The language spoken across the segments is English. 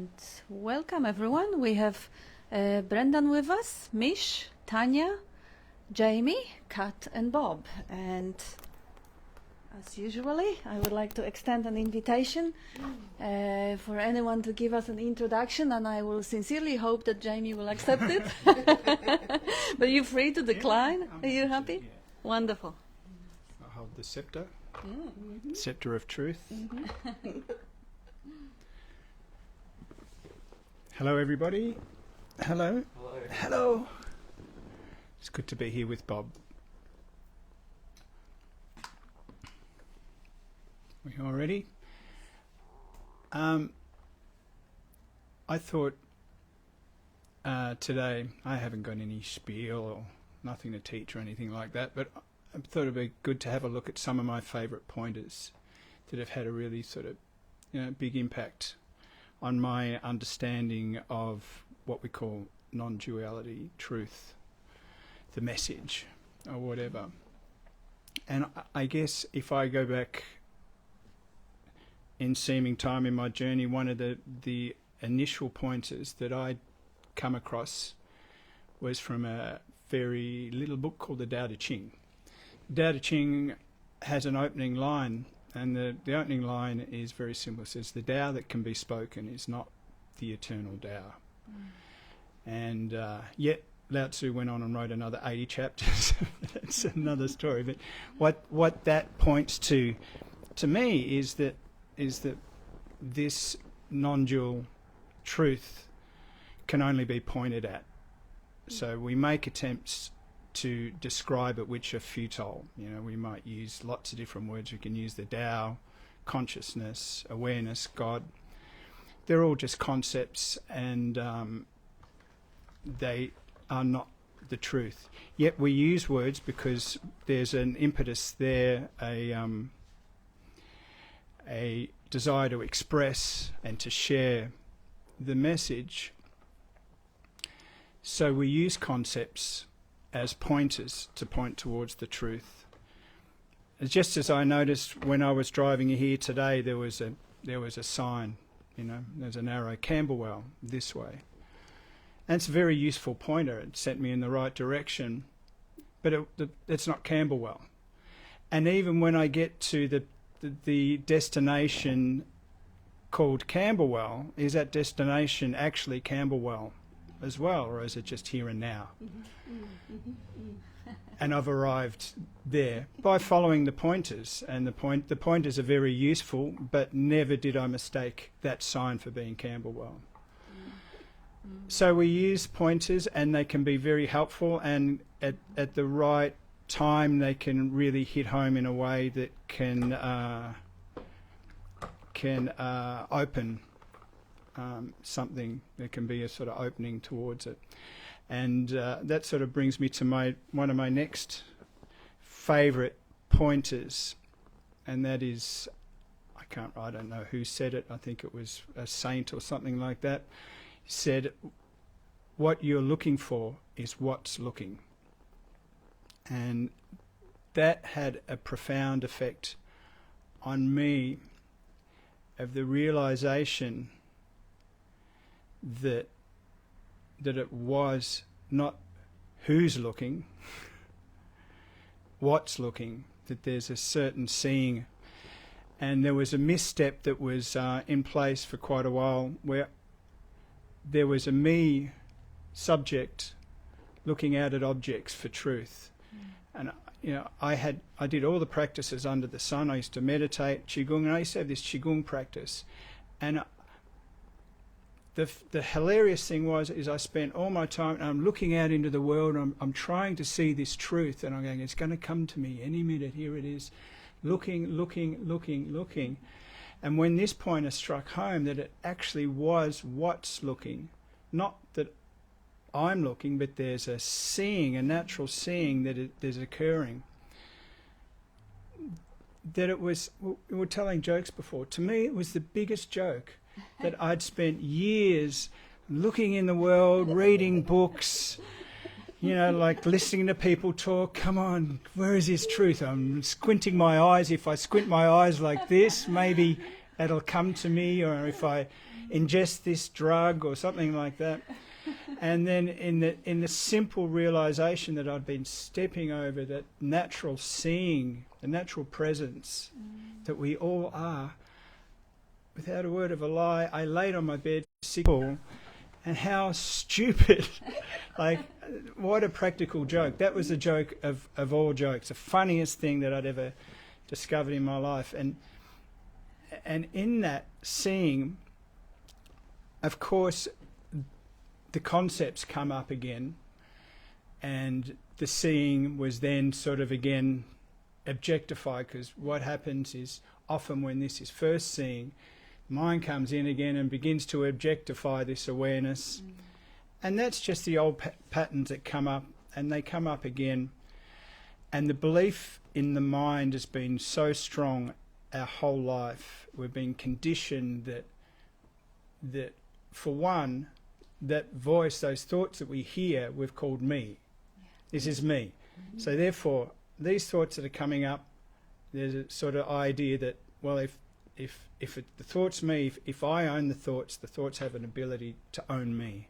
And welcome everyone. We have Brendan with us, Mish, Tanya, Jamie, Kat and Bob. And as usually, I would like to extend an invitation for anyone to give us an introduction, and I will sincerely hope that Jamie will accept it. But you're free to decline. Are you happy? Yeah. Wonderful. I hold the scepter, Mm-hmm. scepter of truth. Mm-hmm. Hello, everybody. Hello. Hello. Hello. It's good to be here with Bob. We all ready? I thought today, I haven't got any spiel or nothing to teach or anything like that, but I thought it'd be good to have a look at some of my favourite pointers that have had a really sort of, big impact on my understanding of what we call non-duality, truth, the message, or whatever. And I guess if I go back in seeming time in my journey, one of the initial pointers that I'd come across was from a very little book called the Tao Te Ching. Tao Te Ching has an opening line, and the opening line is very simple. It says, "The Tao that can be spoken is not the eternal Tao." And yet Lao Tzu went on and wrote another 80 chapters. That's another story. But what that points to me is that this non-dual truth can only be pointed at. So we make attempts to describe it which are futile. We might use lots of different words. We can use the Tao, consciousness, awareness, God. They're all just concepts, and they are not the truth. Yet we use words because there's an impetus there, a desire to express and to share the message. So we use concepts as pointers to point towards the truth. Just as I noticed when I was driving here today, there was a sign, there's an arrow, Camberwell, this way. And it's a very useful pointer. It sent me in the right direction, but it's not Camberwell. And even when I get to the destination called Camberwell, is that destination actually Camberwell as well, or is it just here and now? And I've arrived there by following the pointers, and the pointers are very useful, but never did I mistake that sign for being Camberwell. So we use pointers, and they can be very helpful, and at the right time they can really hit home in a way that can open something. There can be a sort of opening towards it. And that sort of brings me to one of my next favourite pointers, and that is, I don't know who said it, I think it was a saint or something like that. He said, "What you're looking for is what's looking." And that had a profound effect on me, of the realisation that it was not who's looking, what's looking, that there's a certain seeing. And there was a misstep that was in place for quite a while, where there was a me subject looking out at objects for truth. And I did all the practices under the sun. I used to meditate, Qigong, and I used to have this Qigong practice. And the hilarious thing is I spent all my time, and I'm looking out into the world, and I'm trying to see this truth, and I'm going, it's going to come to me any minute. Here it is, looking. And when this pointer struck home that it actually was what's looking, not that I'm looking, but there's a seeing, a natural seeing that is occurring. That it was, we were telling jokes before, to me it was the biggest joke that I'd spent years looking in the world, reading books, like listening to people talk. Come on, where is this truth? I'm squinting my eyes. If I squint my eyes like this, maybe it'll come to me, or if I ingest this drug or something like that. And then in the simple realization that I'd been stepping over that natural seeing, the natural presence that we all are, without a word of a lie, I laid on my bed sick, and how stupid, like, what a practical joke. That was the joke of all jokes, the funniest thing that I'd ever discovered in my life. And in that seeing, of course, the concepts come up again, and the seeing was then sort of again objectified, because what happens is often when this is first seeing, mind comes in again and begins to objectify this awareness. And that's just the old patterns that come up, and they come up again. And the belief in the mind has been so strong our whole life. We've been conditioned that for one, that voice, those thoughts that we hear, we've called me. This is me. So therefore, these thoughts that are coming up, there's a sort of idea that, well, if the thought's me, if I own the thoughts have an ability to own me.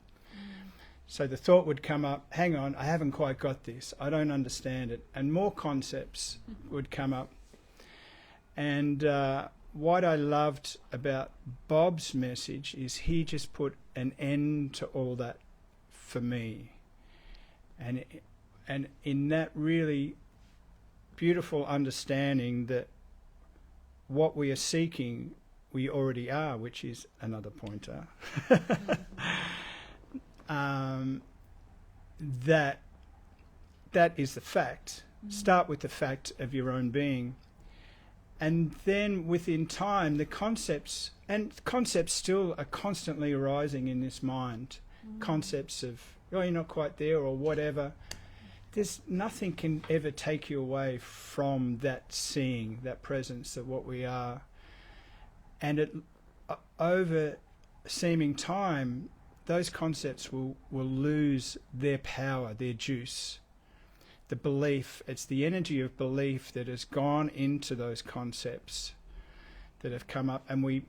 So the thought would come up, hang on, I haven't quite got this, I don't understand it. And more concepts would come up. And what I loved about Bob's message is he just put an end to all that for me. And in that really beautiful understanding that what we are seeking, we already are, which is another pointer. That is the fact. Start with the fact of your own being. And then within time, the concepts still are constantly arising in this mind. Concepts of, oh, you're not quite there, or whatever. There's nothing can ever take you away from that seeing, that presence of what we are. And over seeming time, those concepts will lose their power, their juice. The belief, it's the energy of belief that has gone into those concepts that have come up. And we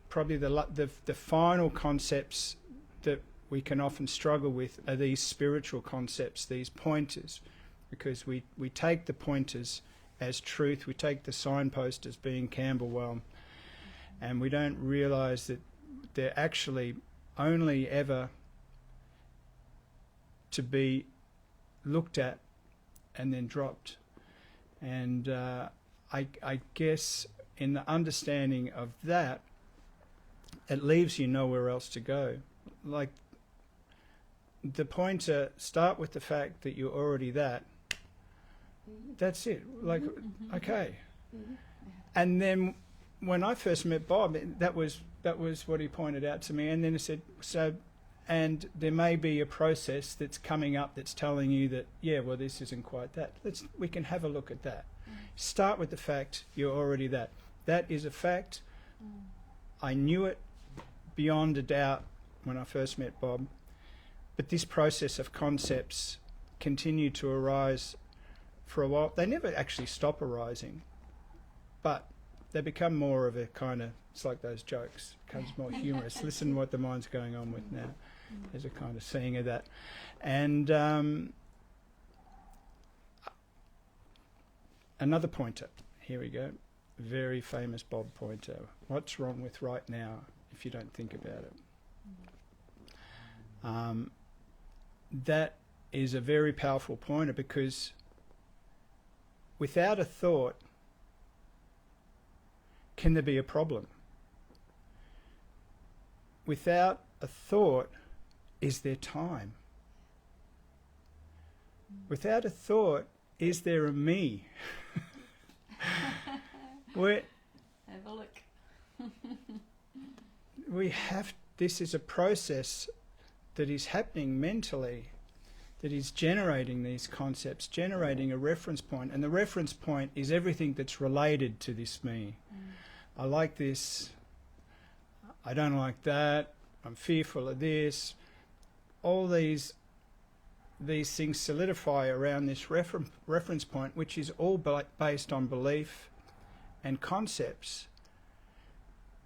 probably the final concepts that we can often struggle with are these spiritual concepts, these pointers, because we take the pointers as truth, we take the signpost as being Camberwell, and we don't realise that they're actually only ever to be looked at and then dropped. And I guess in the understanding of that, it leaves you nowhere else to go. Like the pointer, start with the fact that you're already that. That's it. Like, okay. And then when I first met Bob, that was what he pointed out to me. And then he said, so, and there may be a process that's coming up that's telling you that, yeah, well, this isn't quite that. We can have a look at that. Start with the fact you're already that. That is a fact. I knew it beyond a doubt when I first met Bob. But this process of concepts continued to arise for a while. They never actually stop arising, but they become more of a kind of, it's like those jokes, it becomes more humorous. Listen what the mind's going on with now. There's a kind of seeing of that. And another pointer. Here we go. Very famous Bob pointer. What's wrong with right now if you don't think about it? That is a very powerful pointer, because without a thought, can there be a problem? Without a thought, is there time? Without a thought, is there a me? Have a look. This is a process that is happening mentally, that is generating these concepts, generating a reference point. And the reference point is everything that's related to this me. I like this, I don't like that, I'm fearful of this. All these things solidify around this reference point, which is all based on belief and concepts.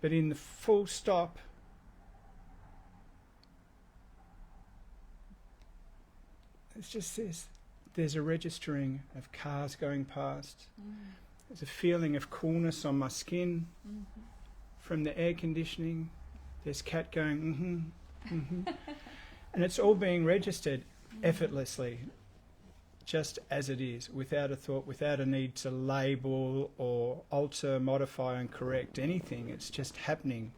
But in the full stop, it's just this. There's a registering of cars going past. There's a feeling of coolness on my skin from the air conditioning. There's cat going, and it's all being registered effortlessly, just as it is, without a thought, without a need to label or alter, modify and correct anything. It's just happening.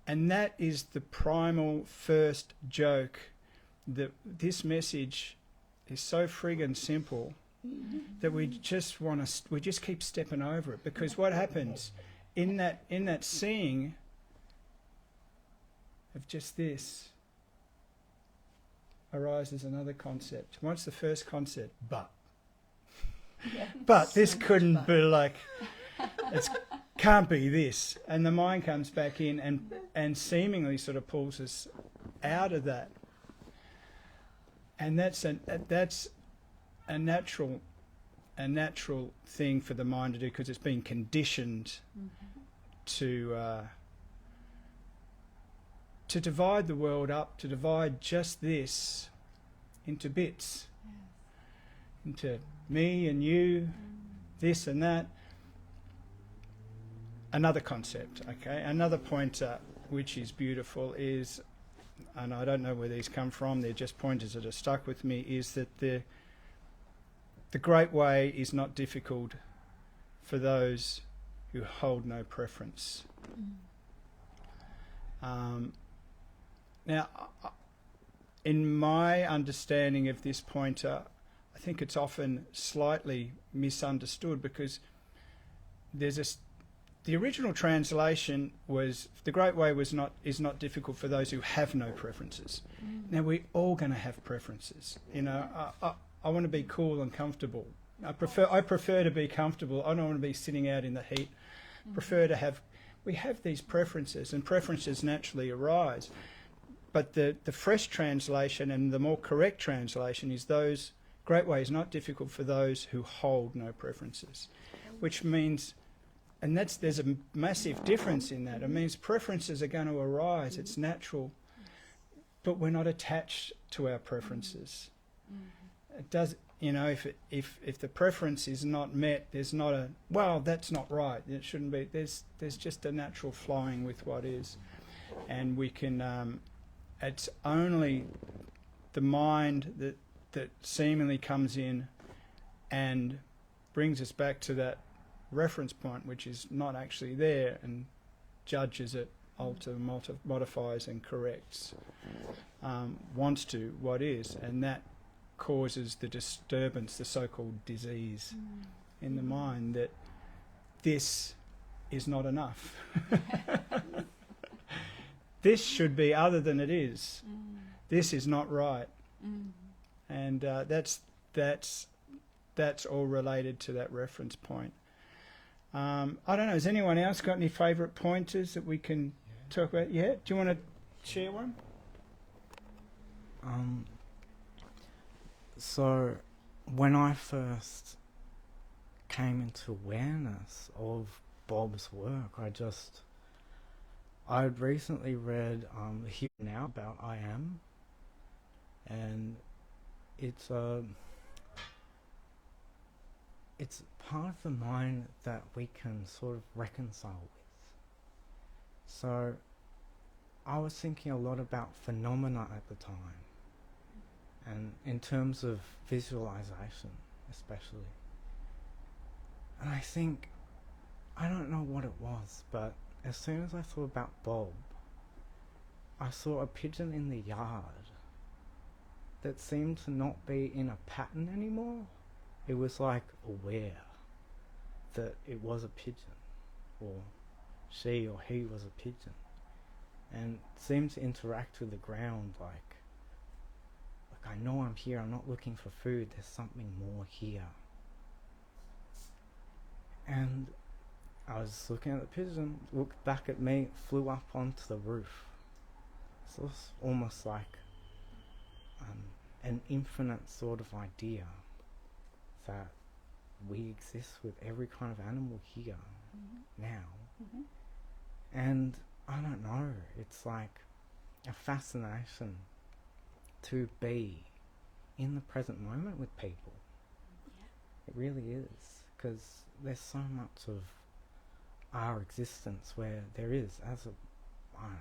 And that is the primal first joke, that this message is so friggin' simple that we just we just keep stepping over it, because what happens in that seeing of just this arises another concept. What's the first concept? But. Yeah. But this So much couldn't but. be like, it can't be this. And the mind comes back in and seemingly sort of pulls us out of that. And that's a natural thing for the mind to do, because it's been conditioned to divide the world up, to divide just this into bits, into me and you, this and that. Another concept, okay, another pointer which is beautiful is, and I don't know where these come from, they're just pointers that are stuck with me, is that the great way is not difficult for those who hold no preference. Now, in my understanding of this pointer, I think it's often slightly misunderstood, because there's the original translation was, the great way is not difficult for those who have no preferences. Now, we're all going to have preferences. You know, I want to be cool and comfortable. I prefer to be comfortable. I don't want to be sitting out in the heat. We have these preferences, and preferences naturally arise. But the fresh translation and the more correct translation is, those great way is not difficult for those who hold no preferences, which means, and there's a massive difference in that. It means preferences are going to arise. It's natural, but we're not attached to our preferences. It does, you know, if the preference is not met, there's not a, well, that's not right, it shouldn't be. There's just a natural flowing with what is, and we can. It's only the mind that seemingly comes in and brings us back to that reference point, which is not actually there, and judges it, modifies and corrects, wants to what is, and that causes the disturbance, the so-called disease in the mind, that this is not enough. This should be other than it is. This is not right. And that's all related to that reference point. I don't know, has anyone else got any favourite pointers that we can talk about? Yeah? Do you want to share one? So, when I first came into awareness of Bob's work, I'd recently read Here Now about I Am, and it's part of the mind that we can sort of reconcile with. So I was thinking a lot about phenomena at the time, and in terms of visualization especially. And I think, I don't know what it was, but as soon as I thought about Bob, I saw a pigeon in the yard that seemed to not be in a pattern anymore. It was like aware that it was a pigeon, or she or he was a pigeon, and seemed to interact with the ground like I know I'm here, I'm not looking for food, there's something more here. And I was looking at the pigeon, looked back at me, flew up onto the roof. So it's almost like an infinite sort of idea that we exist with every kind of animal here. now. Mhm. And I don't know, it's like a fascination to be in the present moment with people. It really is, because there's so much of our existence where there is, as a, I don't know,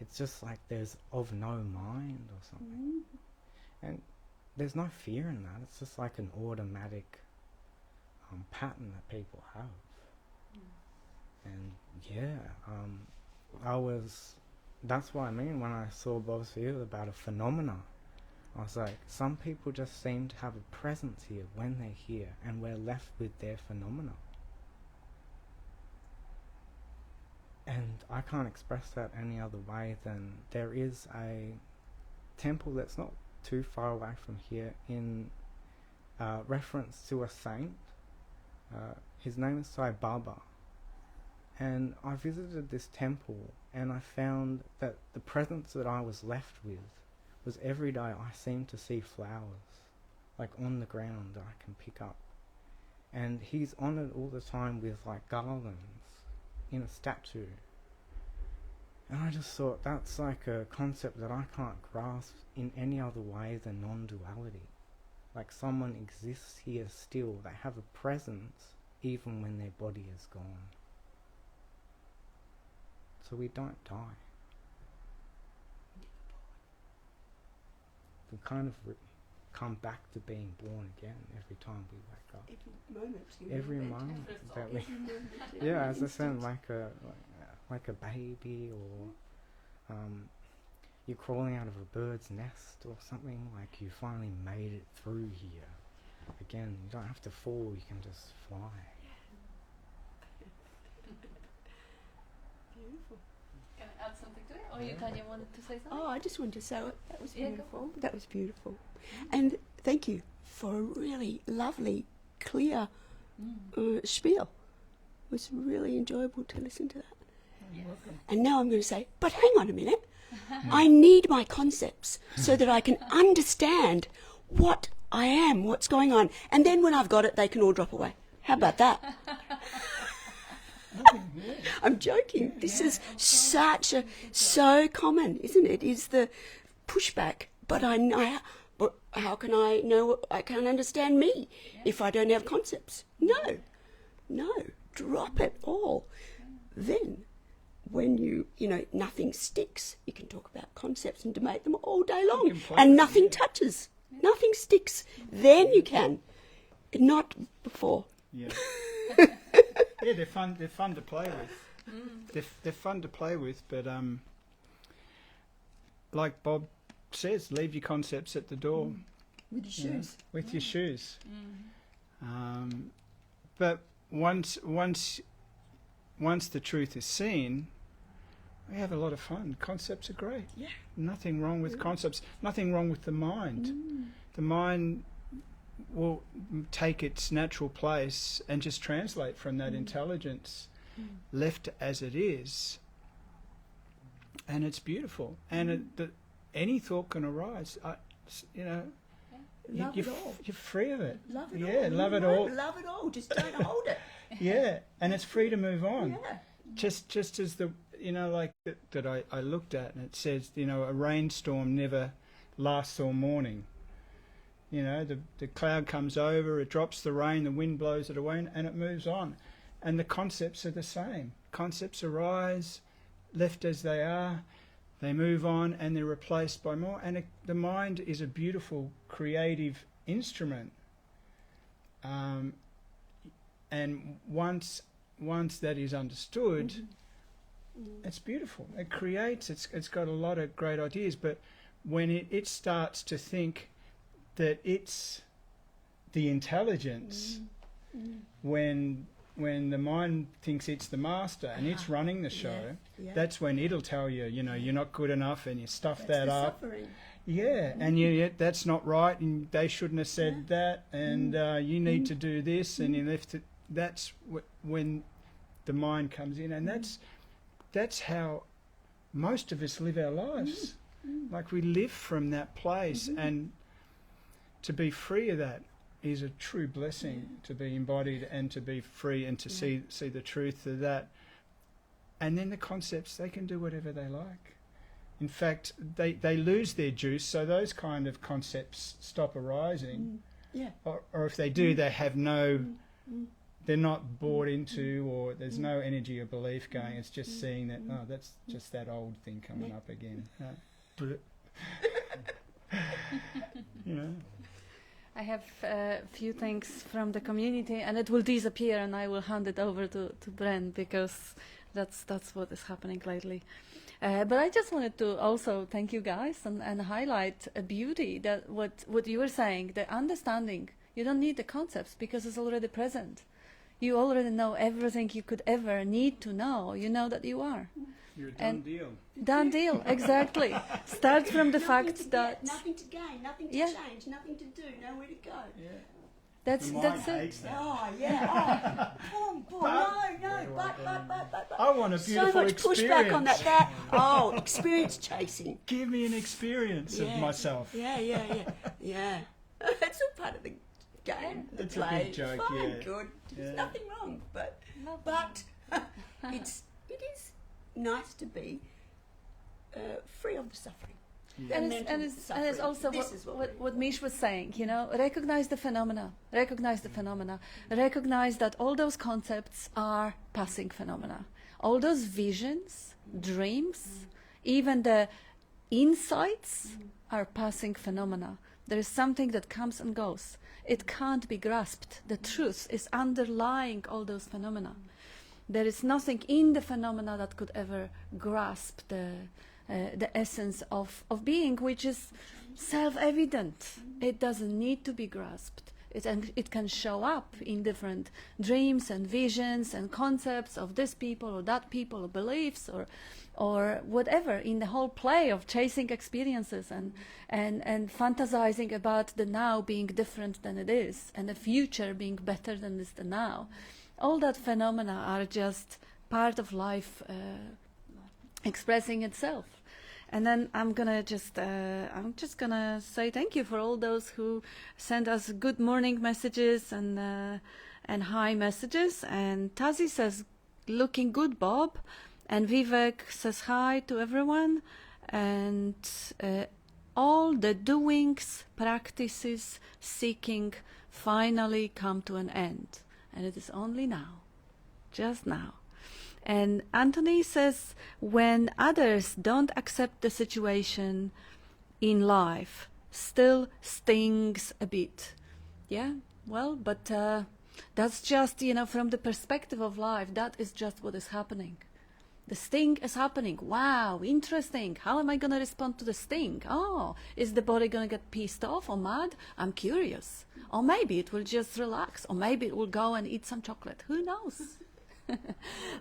it's just like there's of no mind or something. And there's no fear in that, it's just like an automatic pattern that people have. And yeah, that's what I mean when I saw Bob's video about a phenomena. I was like, some people just seem to have a presence here when they're here, and we're left with their phenomena. And I can't express that any other way than there is a temple that's not too far away from here in reference to a saint. His name is Sai Baba. And I visited this temple and I found that the presence that I was left with was every day I seemed to see flowers, like on the ground that I can pick up. And he's honoured all the time with like garlands in a statue. And I just thought that's like a concept that I can't grasp in any other way than non-duality. Like someone exists here still, they have a presence even when their body is gone. So we don't die. We kind of come back to being born again every time we wake up. Every moment that we, yeah, as I said, like a baby, or you're crawling out of a bird's nest or something. Like you finally made it through here. Again, you don't have to fall; you can just fly. Beautiful. Can I add something to it? Or you, Tanya, wanted to say something? Oh, I just wanted to say that was Yeah, go beautiful. That was beautiful. And thank you for a really lovely, clear spiel. It was really enjoyable to listen to that. Yes. And now I'm going to say, but hang on a minute. I need my concepts so that I can understand what I am, what's going on. And then when I've got it, they can all drop away. How about that? I'm joking. This is so common, isn't it? Is the pushback. But but how can I know? I can't understand me if I don't have concepts. No, drop it all. Then, when you nothing sticks, you can talk about concepts and debate them all day long, and nothing touches, nothing sticks. Then you can, not before. Yeah. Yeah, they're fun. They're fun to play with. They're fun to play with, but like Bob says, leave your concepts at the door. With your shoes. With your shoes. But once the truth is seen, we have a lot of fun. Concepts are great. Yeah. Nothing wrong with concepts. Nothing wrong with the mind. The mind will take its natural place and just translate from that intelligence left as it is, and it's beautiful. And any thought can arise. Love it all. You're free of it. Love it yeah, all. love it all. Love it all. Just don't hold it. Yeah, and it's free to move on. Yeah. Just as the that I looked at, and it says a rainstorm never lasts all morning. The cloud comes over, it drops the rain, the wind blows it away, and it moves on. And the concepts are the same. Concepts arise, left as they are, they move on, and they're replaced by more. And the mind is a beautiful, creative instrument. And once that is understood, it's beautiful. It creates. It's got a lot of great ideas. But when it starts to think that it's the intelligence, when the mind thinks it's the master and it's running the show, that's when it'll tell you, you're not good enough, and you stuff that up. Suffering. Yeah, and that's not right, and they shouldn't have said that, and you need to do this, and you left it. That's when the mind comes in, and that's how most of us live our lives. Like we live from that place, and to be free of that, is a true blessing to be embodied and to be free and to see the truth of that. And then the concepts, they can do whatever they like. In fact, they lose their juice, so those kind of concepts stop arising. Yeah. Or if they do, they have no, they're not bought into, or there's no energy or belief going. It's just seeing that, oh, that's just that old thing coming up again. You know. I have a few things from the community, and it will disappear, and I will hand it over to Bren, because that's what is happening lately. But I just wanted to also thank you guys and highlight a beauty that what you were saying, the understanding. You don't need the concepts because it's already present. You already know everything you could ever need to know. You know that you are. You're a done deal. Done deal, exactly. Start from the fact that nothing to gain, nothing to Yeah. change, nothing to do, nowhere to go. Yeah. that's The mind that's it. hates that. Oh yeah. Oh, boy, no. But. I want a So beautiful much experience. pushback on that. Oh, experience chasing. Give me an experience of Yeah. myself. Yeah. That's all part of the game, the It's a play. big joke, Fine, yeah. good. There's Yeah. nothing wrong, but it is nice to be free of the suffering. And mental it's suffering. also This is what what Mish was saying, you know, recognize the phenomena, recognize that all those concepts are passing phenomena. All those visions, dreams, even the insights are passing phenomena. There is something that comes and goes. It can't be grasped. The truth is underlying all those phenomena. There is nothing in the phenomena that could ever grasp the essence of being, which is self-evident. It doesn't need to be grasped. It can show up in different dreams and visions and concepts of this people or that people or beliefs or whatever, in the whole play of chasing experiences and fantasizing about the now being different than it is and the future being better than is the now. All that phenomena are just part of life expressing itself. And then I'm just gonna say thank you for all those who send us good morning messages and hi messages. And Tazi says, "Looking good, Bob." And Vivek says hi to everyone. And all the doings, practices, seeking finally come to an end. And it is only now, just now. And Anthony says, when others don't accept the situation in life, still stings a bit. Yeah, well, but that's just, from the perspective of life, that is just what is happening. The sting is happening. Wow, interesting. How am I going to respond to the sting? Oh, is the body going to get pissed off or mad? I'm curious. Or maybe it will just relax. Or maybe it will go and eat some chocolate. Who knows?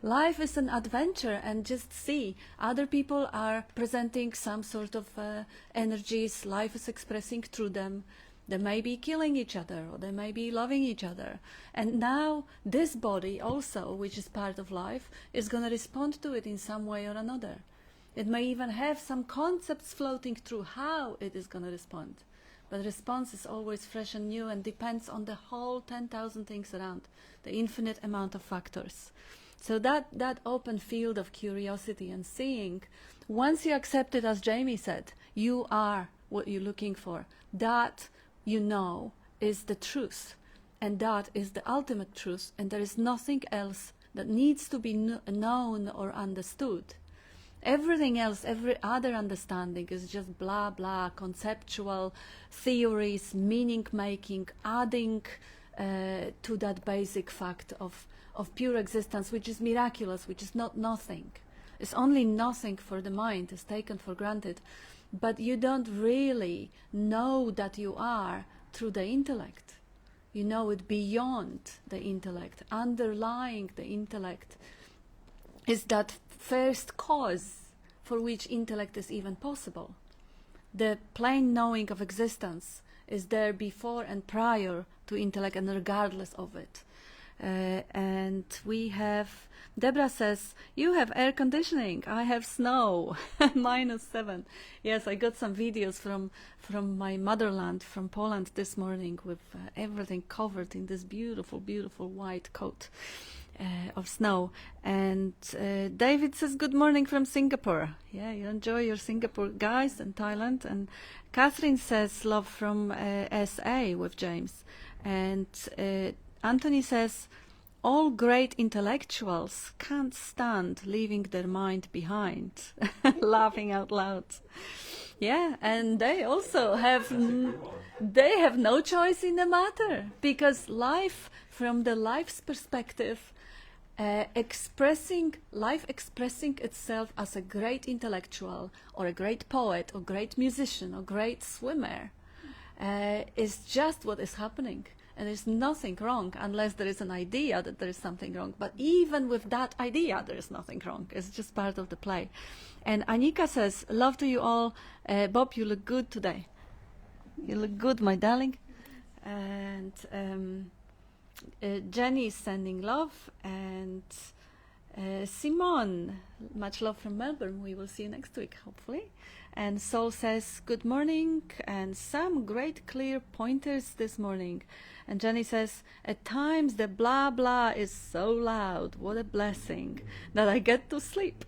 Life is an adventure, and just see, other people are presenting some sort of energies life is expressing through them. They may be killing each other, or they may be loving each other. And now this body also, which is part of life, is going to respond to it in some way or another. It may even have some concepts floating through how it is going to respond. But the response is always fresh and new and depends on the whole 10,000 things around, the infinite amount of factors. So that open field of curiosity and seeing, once you accept it, as Jamie said, you are what you're looking for. That, is the truth. And that is the ultimate truth. And there is nothing else that needs to be known or understood. Everything else, every other understanding is just blah, blah, conceptual theories, meaning-making, adding to that basic fact of pure existence, which is miraculous, which is not nothing. It's only nothing for the mind, it's taken for granted. But you don't really know that you are through the intellect. You know it beyond the intellect. Underlying the intellect is that first cause for which intellect is even possible. The plain knowing of existence is there before and prior to intellect and regardless of it. And we have, Deborah says, you have air conditioning, I have snow, -7. Yes, I got some videos from my motherland, from Poland this morning, with everything covered in this beautiful, beautiful white coat of snow. And David says, good morning from Singapore. Yeah, you enjoy your Singapore, guys, and Thailand. And Catherine says, love from SA with James. And Anthony says, all great intellectuals can't stand leaving their mind behind. Laughing out loud. Yeah, and they also have they have no choice in the matter, because life, from the life's perspective, expressing itself as a great intellectual or a great poet or great musician or great swimmer is just what is happening. And there's nothing wrong, unless there is an idea that there is something wrong. But even with that idea, there is nothing wrong. It's just part of the play. And Anika says, love to you all. Bob, you look good today. You look good, my darling. And Jenny is sending love. And Simone, much love from Melbourne. We will see you next week, hopefully. And Sol says, good morning, and some great clear pointers this morning. And Jenny says, at times the blah blah is so loud. What a blessing that I get to sleep.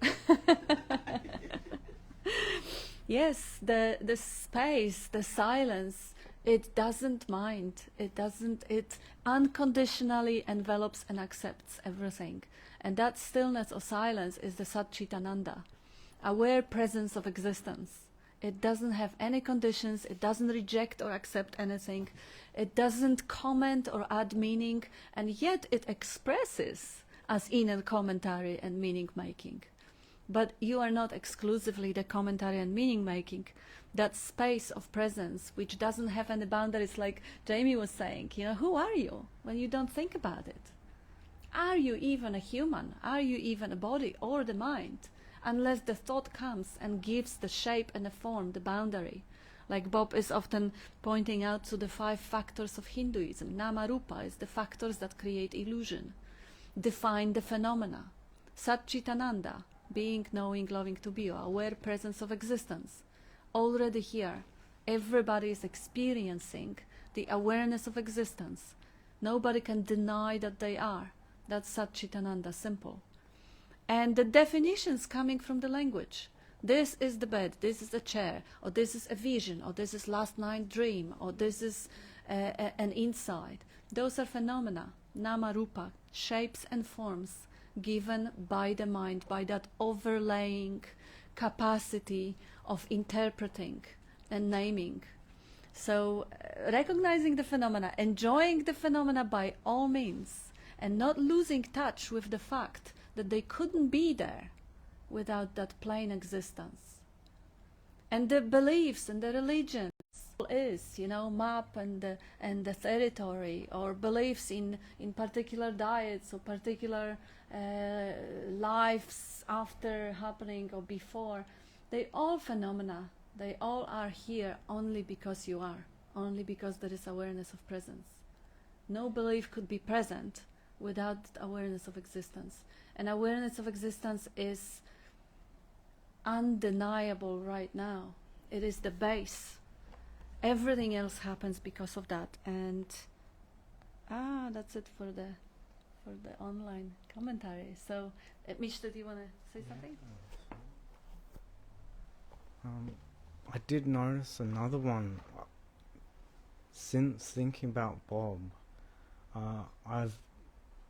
Yes, the space, the silence, it doesn't mind. It unconditionally envelops and accepts everything. And that stillness or silence is the Satchitananda, aware presence of existence. It doesn't have any conditions, it doesn't reject or accept anything, it doesn't comment or add meaning, and yet it expresses as inner commentary and meaning making. But you are not exclusively the commentary and meaning making. That space of presence, which doesn't have any boundaries, like Jamie was saying, who are you when you don't think about it? Are you even a human? Are you even a body or the mind? Unless the thought comes and gives the shape and the form, the boundary. Like Bob is often pointing out to the 5 factors of Hinduism. Nama Rupa is the factors that create illusion, define the phenomena. Satchitananda, being, knowing, loving to be, aware presence of existence. Already here, everybody is experiencing the awareness of existence. Nobody can deny that they are. That's Satchitananda, simple. And the definitions coming from the language. This is the bed, this is a chair, or this is a vision, or this is last night dream, or this is an insight. Those are phenomena, nama rupa, shapes and forms given by the mind, by that overlaying capacity of interpreting and naming. So recognizing the phenomena, enjoying the phenomena by all means, and not losing touch with the fact that they couldn't be there without that plain existence. And the beliefs and the religions is, map and the territory, or beliefs in particular diets or particular lives after happening or before. They all phenomena. They all are here only because you are, only because there is awareness of presence. No belief could be present without awareness of existence. And awareness of existence is undeniable right now. It is the base. Everything else happens because of that. And that's it for the online commentary. So, Mishta, do you want to say something? I did notice another one. Since thinking about Bob, I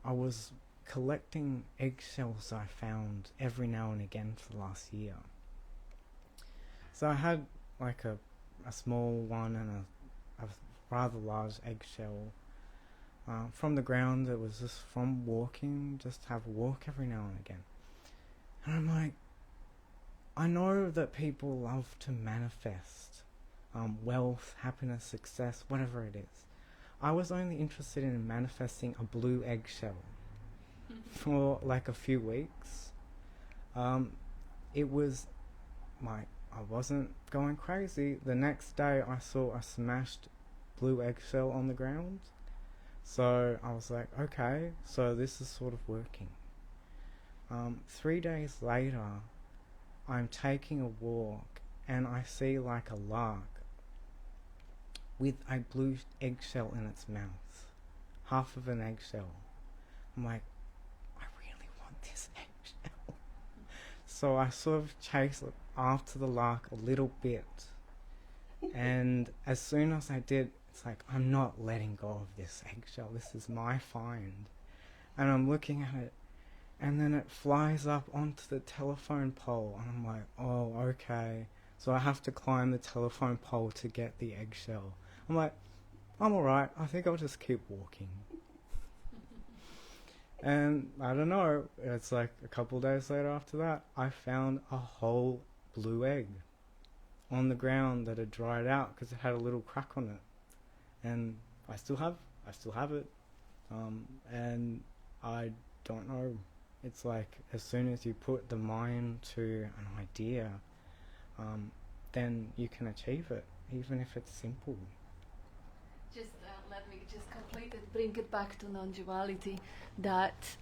was collecting eggshells I found every now and again for the last year. So I had like a small one and a rather large eggshell. From the ground, it was just from walking, just have a walk every now and again. And I'm like, I know that people love to manifest wealth, happiness, success, whatever it is. I was only interested in manifesting a blue eggshell for like a few weeks. It was I wasn't going crazy. The next day I saw a smashed blue eggshell on the ground. So I was like, okay, so this is sort of working. 3 days later, I'm taking a walk and I see like a lark with a blue eggshell in its mouth, half of an eggshell. I'm like, I really want this eggshell. So I sort of chase it after the lark a little bit, and as soon as I did, it's like, I'm not letting go of this eggshell, this is my find. And I'm looking at it, and then it flies up onto the telephone pole, and I'm like, oh, okay. So I have to climb the telephone pole to get the eggshell. I'm like, I'm alright, I think I'll just keep walking. And I don't know, it's like a couple days later after that, I found a whole blue egg on the ground that had dried out because it had a little crack on it. And I still have it. And I don't know, it's like as soon as you put the mind to an idea, then you can achieve it, even if it's simple. Just let me just complete it, bring it back to non-duality, that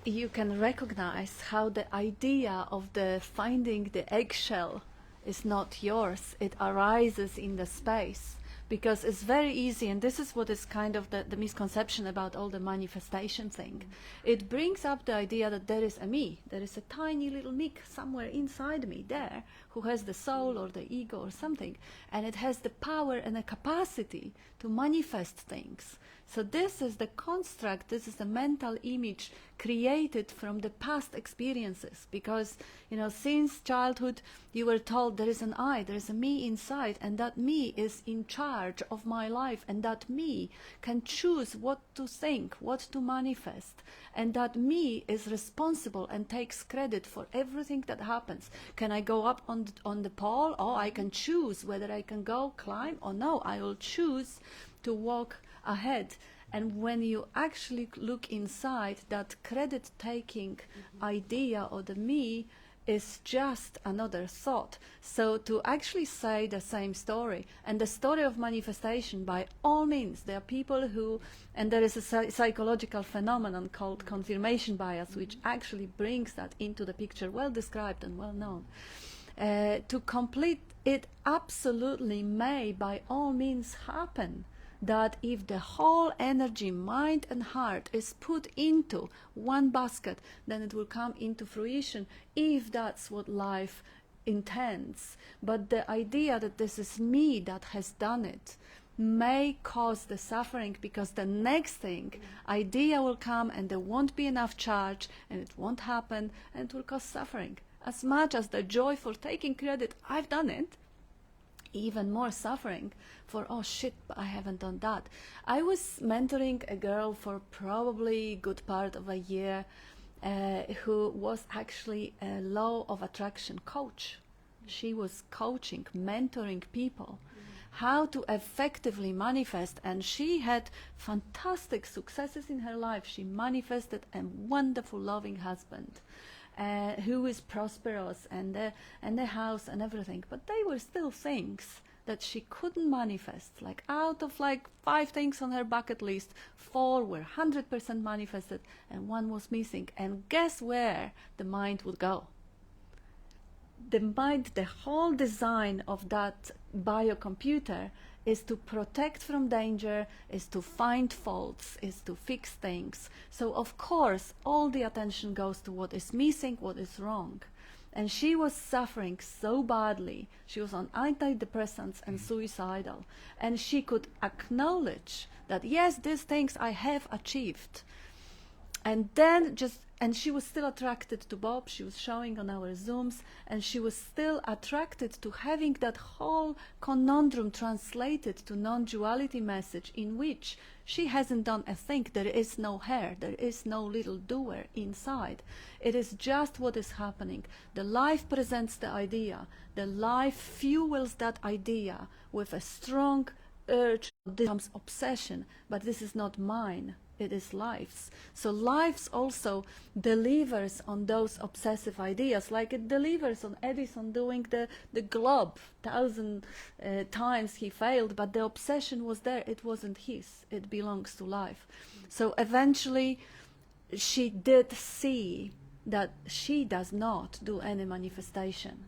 you can recognize how the idea of the finding the eggshell is not yours. It arises in the space, because it's very easy, and this is what is kind of the misconception about all the manifestation thing. It brings up the idea that there is a me, there is a tiny little Mick somewhere inside me there, who has the soul or the ego or something, and it has the power and the capacity to manifest things. So this is the construct, this is the mental image created from the past experiences, because, you know, since childhood you were told there is an I, there is a me inside, and that me is in charge of my life, and that me can choose what to think, what to manifest, and that me is responsible and takes credit for everything that happens. Can I go up on the pole? Oh, I can choose whether I can go climb or no, I will choose to walk ahead. And when you actually look inside, that credit-taking idea or the me is just another thought. So to actually say the same story, and the story of manifestation, by all means, there are people who, and there is a psychological phenomenon called confirmation bias, which actually brings that into the picture, well described and well known. To complete it absolutely may by all means happen, that if the whole energy, mind and heart is put into one basket, then it will come into fruition, if that's what life intends. But the idea that this is me that has done it may cause the suffering, because the next thing, idea will come and there won't be enough charge and it won't happen, and it will cause suffering. As much as the joy for taking credit, I've done it, even more suffering for, oh shit, I haven't done that. I was mentoring a girl for probably a good part of a year, who was actually a law of attraction coach. She was coaching, mentoring people how to effectively manifest, and she had fantastic successes in her life. She manifested a wonderful, loving husband, who is prosperous, and the house and everything. But they were still things that she couldn't manifest. Like out of like 5 things on her bucket list, 4 were 100% manifested and 1 was missing. And guess where the mind would go? The mind, the whole design of that biocomputer is to protect from danger, is to find faults, is to fix things. So of course all the attention goes to what is missing, what is wrong. And she was suffering so badly. She was on antidepressants and suicidal. And she could acknowledge that, yes, these things I have achieved. And then and she was still attracted to Bob. She was showing on our Zooms, and she was still attracted to having that whole conundrum translated to non-duality message, in which she hasn't done a thing. There is no hair, there is no little doer inside. It is just what is happening. The life presents the idea. The life fuels that idea with a strong urge. This becomes obsession, but this is not mine. It is life's. So life's also delivers on those obsessive ideas, like it delivers on Edison doing the globe. 1,000 times he failed, but the obsession was there. It wasn't his. It belongs to life. So eventually she did see that she does not do any manifestation.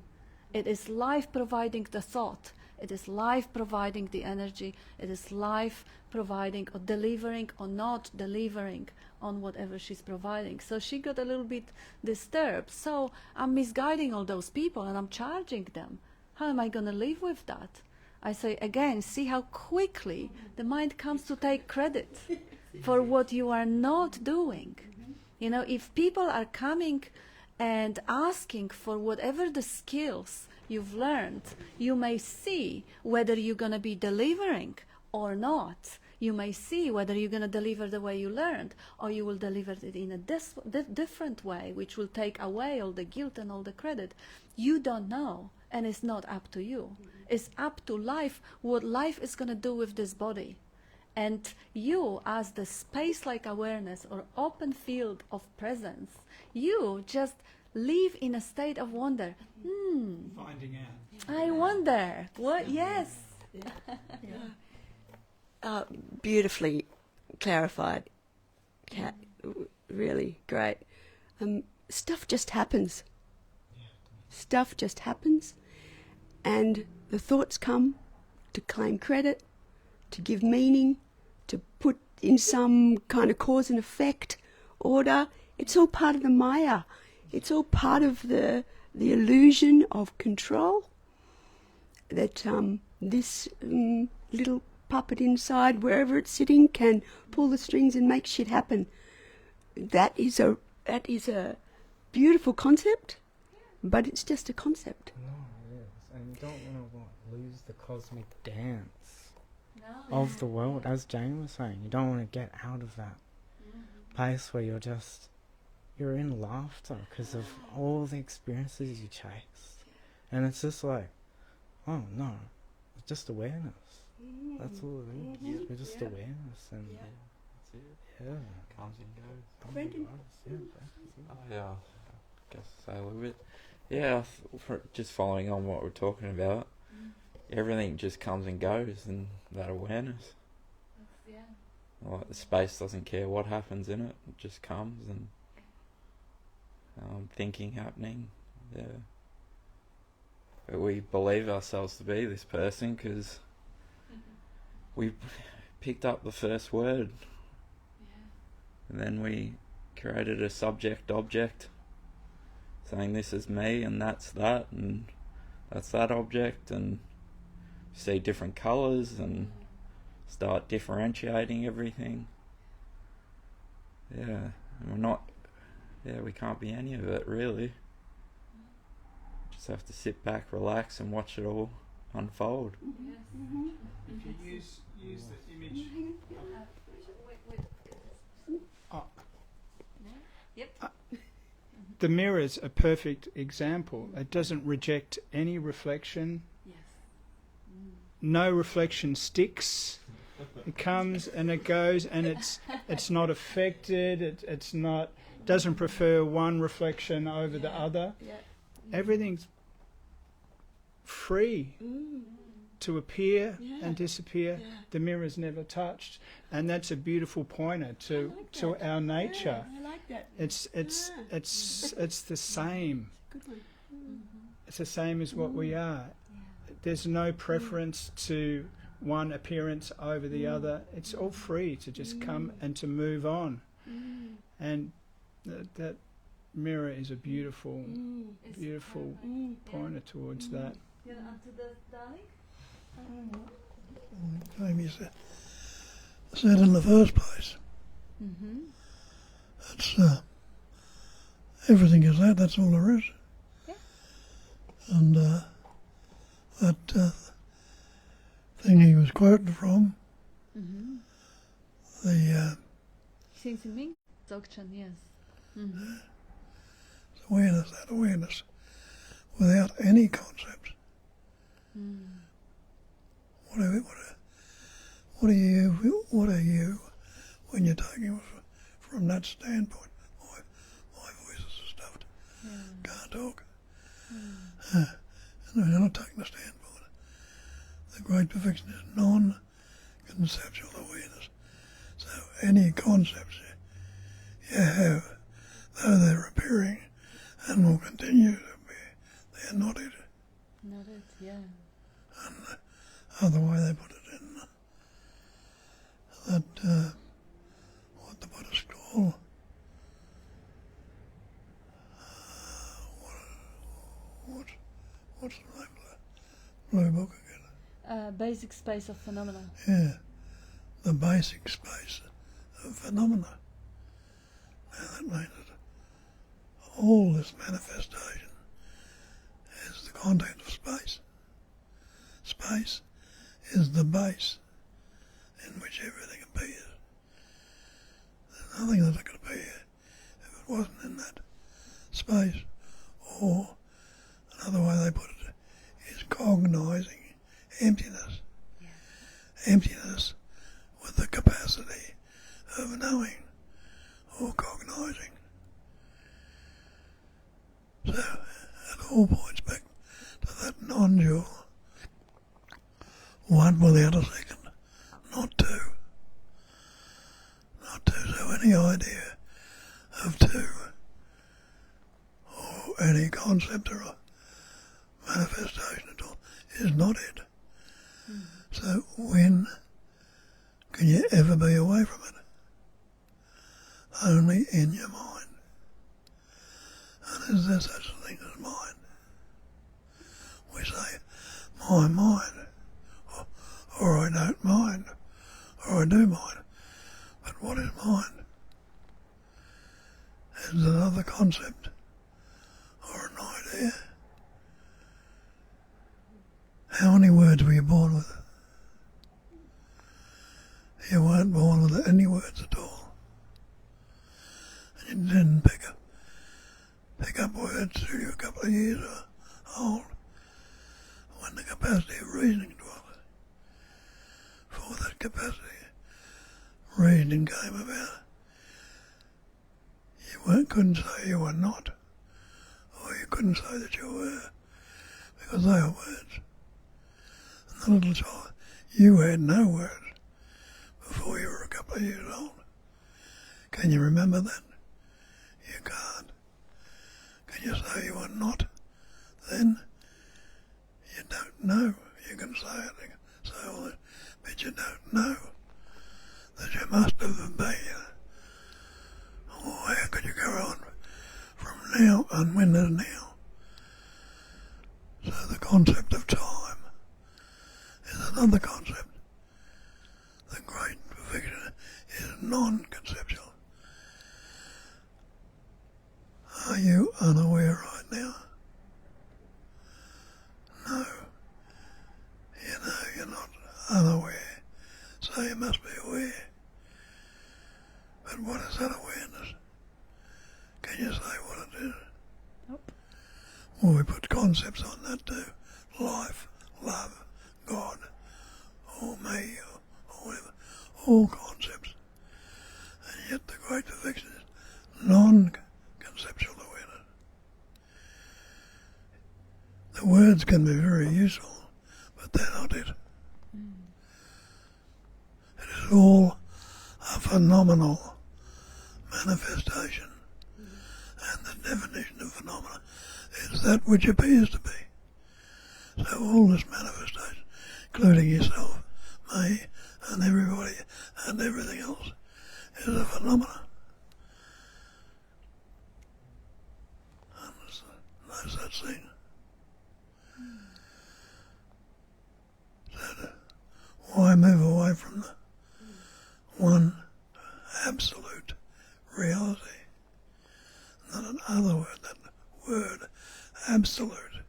It is life providing the thought. It is life providing the energy. It is life providing or delivering or not delivering on whatever she's providing. So she got a little bit disturbed. So I'm misguiding all those people and I'm charging them. How am I going to live with that? I say again, see how quickly the mind comes to take credit for what you are not doing. You know, if people are coming and asking for whatever the skills you've learned, you may see whether you're going to be delivering or not. You may see whether you're going to deliver the way you learned, or you will deliver it in a different way, which will take away all the guilt and all the credit. You don't know, and it's not up to you. It's up to life, what life is going to do with this body. And you, as the space-like awareness or open field of presence, you just live in a state of wonder. Finding out. I wonder. What? Yes. Beautifully clarified, Kat. Really great. Stuff just happens. Stuff just happens, and the thoughts come to claim credit, to give meaning, to put in some kind of cause and effect order. It's all part of the Maya. It's all part of the illusion of control that this little puppet inside, wherever it's sitting, can pull the strings and make shit happen. That is a beautiful concept, but it's just a concept. No, it is. And you don't want to lose the cosmic dance of the world, as Jane was saying. You don't want to get out of that place where you're in laughter because of all the experiences you chased. And it's just like, oh no, it's just awareness. That's all it is. We're just awareness. And That's it. yeah. Comes and goes. Brendan? Yeah, I guess say a little bit. Yeah, just following on what we're talking about, everything just comes and goes in that awareness. Like the space doesn't care what happens in it; it just comes and thinking happening. Yeah, but we believe ourselves to be this person because we picked up the first word, and then we created a subject-object, saying this is me and that's that object, and see different colours and start differentiating everything. Yeah, and we can't be any of it really. Just have to sit back, relax and watch it all unfold. If you use the image. The mirror's a perfect example. It doesn't reject any reflection. No reflection sticks. It comes and it goes, and it's not affected. It's not doesn't prefer one reflection over the other. Everything's free to appear and disappear. The mirror's never touched, and that's a beautiful pointer to our nature. I like that. It's the same. Good one. It's the same as what we are. There's no preference to one appearance over the other. It's all free to just come and to move on. And that mirror is a beautiful pointer towards that. Time you said in the first place. It's everything is that. That's all there is. And that thing he was quoting from, the Dzogchen, yes. awareness, that awareness, without any concepts. What are you? when you're taking it from that standpoint. My voice is stuffed. Can't talk. And we're not taking the standpoint. The great perfection is non-conceptual awareness. So any concepts you have, though they're appearing and will continue to be, they're not it. Not it, yeah. And the other way they put it in that what the Buddhists call what's the name of the blue book again? Basic space of phenomena. Yeah, the basic space of phenomena. Now that means that all this manifestation is the content of space. Space is the base in which everything appears. There's nothing that could appear if it wasn't in that space. Or another way they put it is cognizing emptiness. Emptiness with the capacity of knowing or cognizing. So it all points back to that non-dual. One without a second, not two. Not two, so any idea of two or any concept or manifestation at all is not it. So when can you ever be away from it? Only in your mind. And is there such a thing as mind? We say, my mind, or I don't mind, or I do mind. But what is mind? Is it another concept or an idea? How many words were you born with? You weren't born with any words at all. And you didn't pick up words till you were a couple of years old, when the capacity of reasoning developed. For that capacity, reasoning came about. You couldn't say you were not, or you couldn't say that you were, because they are words. And the little child, you had no words before you were a couple of years old. Can you remember that? You can't. Can you say you were not then? You don't know. You can say it, say all that, but you don't know that you must have been. Or how could you go on from now and when to now? So the concept of time is another concept. The great perfection is non-conceptual. Are you unaware right now? No. You know you're not unaware, so you must be aware. But what is that awareness? Can you say what it is? Nope. Well, we put concepts on that too. Life, love, God, or me, or whatever. All concepts. And yet the great perfection is non-conceptual awareness. The words can be very useful, but they're not it. It is all a phenomenal manifestation. And the definition of phenomena is that which appears to be. So all this manifestation, including yourself, me, and everybody, and everything else, is a phenomenon. And there's no such thing. So why move away from the one absolute reality? Not another word, that word absolute.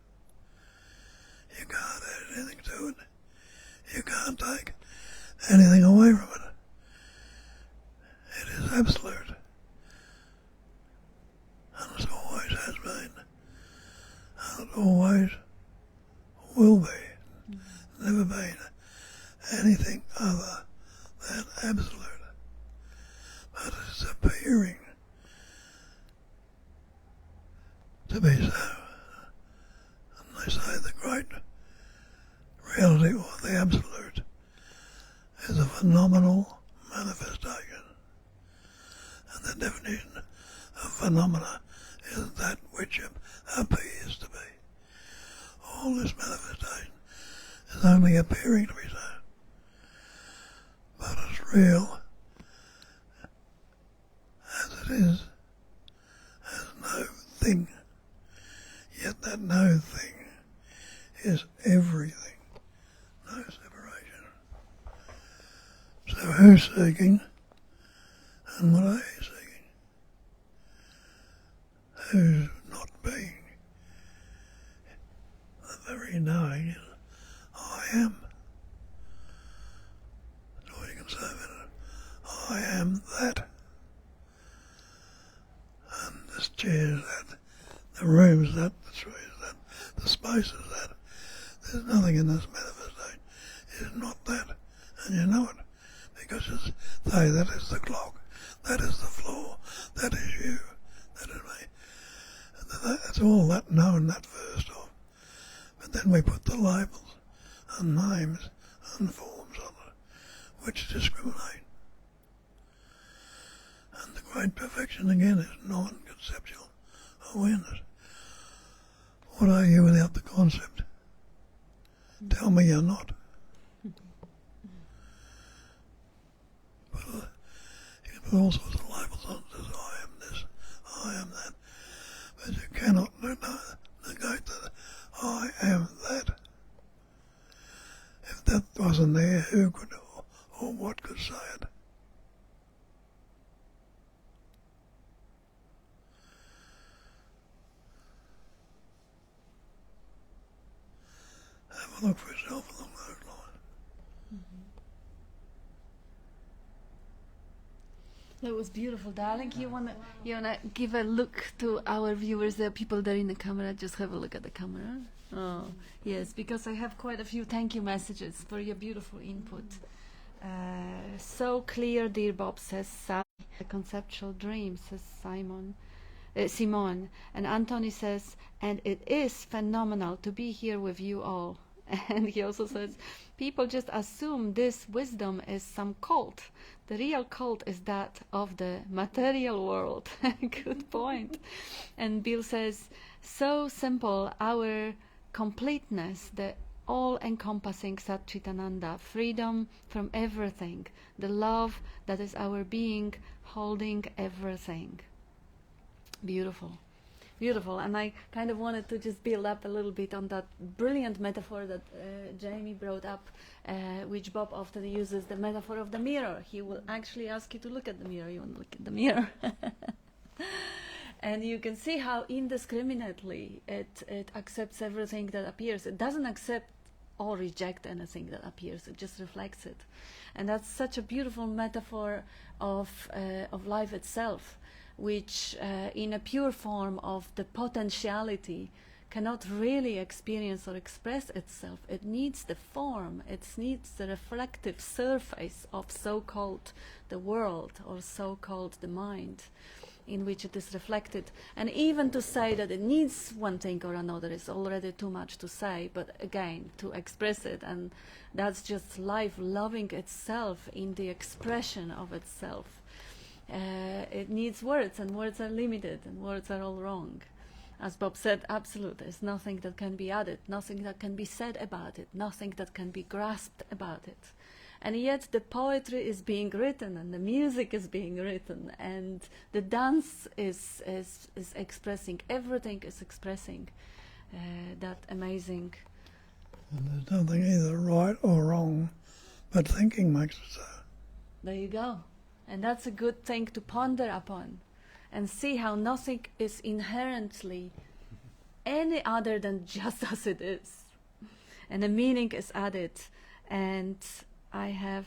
You can't add anything to it. You can't take anything away from it. It is absolute. And it always has been. And it always will be. Never been anything other than absolute. they say the great reality or the absolute is a phenomenal manifestation. And the definition of phenomena is that which appears to be. All this manifestation is only appearing to be so. But it's real as it is, as no thing. Yet that no thing is everything. No separation. So who's seeking and what are you seeking? Who's not being? The very knowing is I am. That's all you can say about it. I am that. And this chair is that. The room is that. The tree is that. The space is that. There's nothing in this manifestation. It's not that. And you know it. Because it's, say, that is the clock. That is the floor. That is you. That is me. And that's all that known, that first off. But then we put the labels and names and forms on it, which discriminate. And the great perfection again is non-conceptual awareness. What are you without the concept? Tell me you're not. But you can put all sorts of labels on it, as I am this, I am that. But you cannot negate that I am that. If that wasn't there, who could or what could say it? Have a look for yourself along those lines. That was beautiful, darling. You wanna give a look to our viewers? There are people there in the camera. Just have a look at the camera. Oh, yes, because I have quite a few thank you messages for your beautiful input. So clear, dear Bob, says Sally. A conceptual dream, says Simon. And Anthony says, and it is phenomenal to be here with you all. And he also says, people just assume this wisdom is some cult. The real cult is that of the material world. Good point. And Bill says, so simple, our completeness, the all-encompassing Satchitananda, freedom from everything, the love that is our being, holding everything. Beautiful. Beautiful, and I kind of wanted to just build up a little bit on that brilliant metaphor that Jamie brought up, which Bob often uses, the metaphor of the mirror. He will actually ask you to look at the mirror. You want to look at the mirror. And you can see how indiscriminately it accepts everything that appears. It doesn't accept or reject anything that appears. It just reflects it. And that's such a beautiful metaphor of life itself, which in a pure form of the potentiality cannot really experience or express itself. It needs the form, it needs the reflective surface of so-called the world or so-called the mind in which it is reflected. And even to say that it needs one thing or another is already too much to say, but again, to express it, and that's just life loving itself in the expression of itself. It needs words, and words are limited, and words are all wrong. As Bob said, absolute. There's nothing that can be added, nothing that can be said about it, nothing that can be grasped about it. And yet the poetry is being written, and the music is being written, and the dance is expressing, everything is expressing that amazing. And there's nothing either right or wrong, but thinking makes it so. There you go. And that's a good thing to ponder upon and see how nothing is inherently any other than just as it is. And the meaning is added. And I have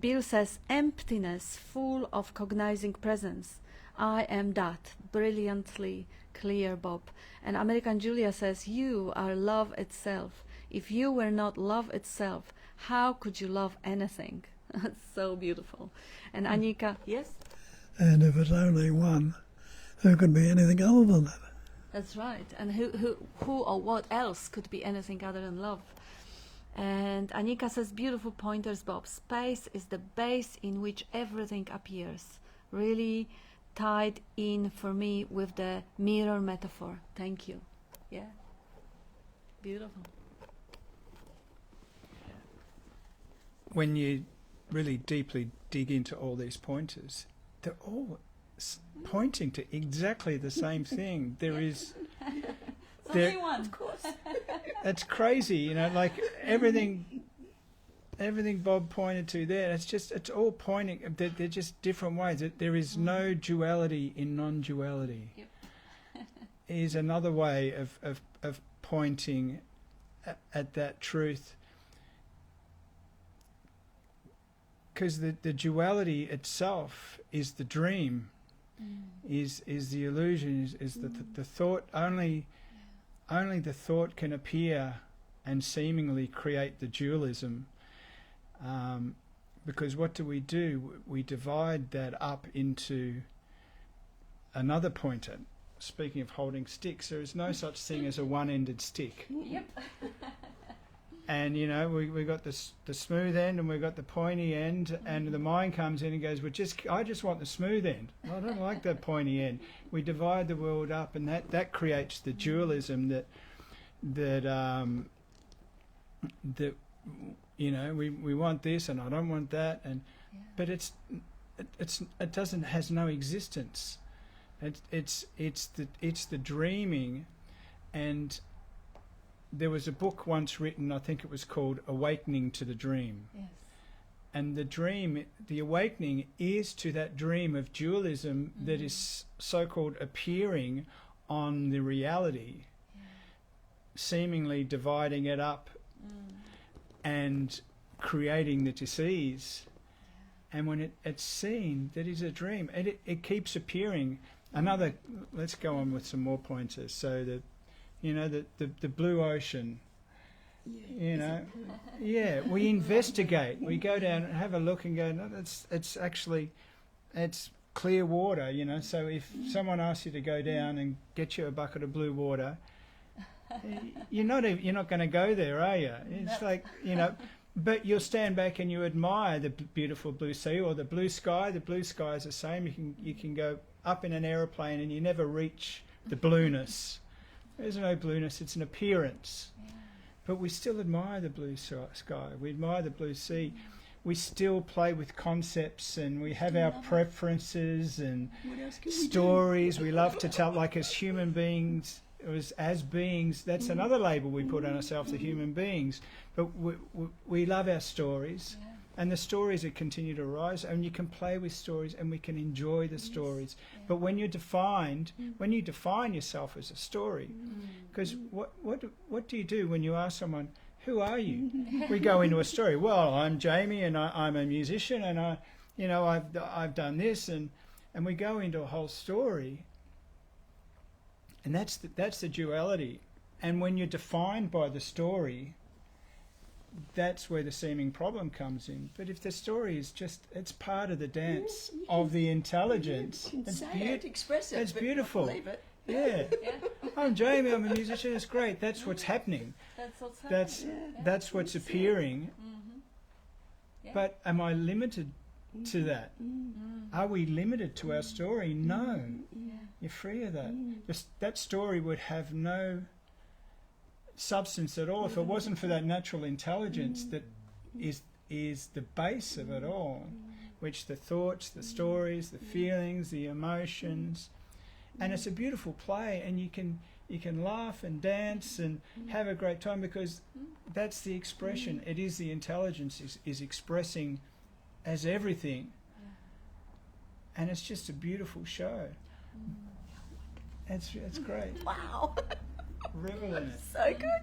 Bill says, emptiness, full of cognizing presence. I am that. Brilliantly clear, Bob. And American Julia says, you are love itself. If you were not love itself, how could you love anything? That's so beautiful. And Anika, yes? And if it's only one, who could be anything other than that? That's right. And who or what else could be anything other than love? And Anika says, beautiful pointers, Bob. Space is the base in which everything appears. Really tied in for me with the mirror metaphor. Thank you. Yeah. Beautiful. When you really deeply dig into all these pointers, they're all pointing to exactly the same thing. There is... Only one. Of course. It's crazy, you know, like everything Bob pointed to there, it's all pointing, they're just different ways. There is no duality in non-duality. Yep. Is another way of pointing at that truth. Because the duality itself is the dream, is the illusion, is the thought. Only the thought can appear and seemingly create the dualism. Because what do? We divide that up into another pointer. Speaking of holding sticks, there is no such thing as a one-ended stick. Yep. And you know, we got the smooth end and we got the pointy end, and the mind comes in and goes, I just want the smooth end. I don't like that pointy end. We divide the world up, and that creates the dualism that you know, we want this and I don't want that, and but it has no existence. It's the dreaming. And there was a book once written, I think it was called Awakening to the Dream. Yes. And the awakening is to that dream of dualism that is so-called appearing on the reality, seemingly dividing it up and creating the disease. And when it's seen that is a dream, it keeps appearing. Let's go on with some more pointers. So the blue ocean, you know, we investigate. We go down and have a look and go, no, it's clear water, you know. So if someone asks you to go down and get you a bucket of blue water, you're not going to go there, are you? It's like, you know, but you'll stand back and you admire the beautiful blue sea or the blue sky. The blue sky is the same. You can go up in an aeroplane and you never reach the blueness. There's no blueness, it's an appearance. But we still admire the blue sky, we admire the blue sea. We still play with concepts, and we have our preferences and stories we love to tell, like as human beings, as beings. That's another label we put on ourselves, the human beings. But we love our stories. And the stories that continue to arise, and you can play with stories and we can enjoy the stories. But when you define yourself as a story, because what do you do when you ask someone, who are you? We go into a story. Well, I'm Jamie and I'm a musician and I've done this, and we go into a whole story. And that's the duality. And when you're defined by the story, that's where the seeming problem comes in. But if the story is it's part of the dance of the intelligence, Express it. It's but beautiful. not believe it. Yeah. I'm Jamie, I'm a musician, it's great. That's what's happening. That's what's happening. That's what's appearing. But am I limited to that? Are we limited to our story? No. You're free of that. That story would have no substance at all if it wasn't for that natural intelligence that is the base of it all, which the thoughts, the stories, the feelings, the emotions, and it's a beautiful play, and you can laugh and dance and have a great time because that's the expression. It is the intelligence is expressing as everything, and it's just a beautiful show. It's great. Wow. Revel in it. So good.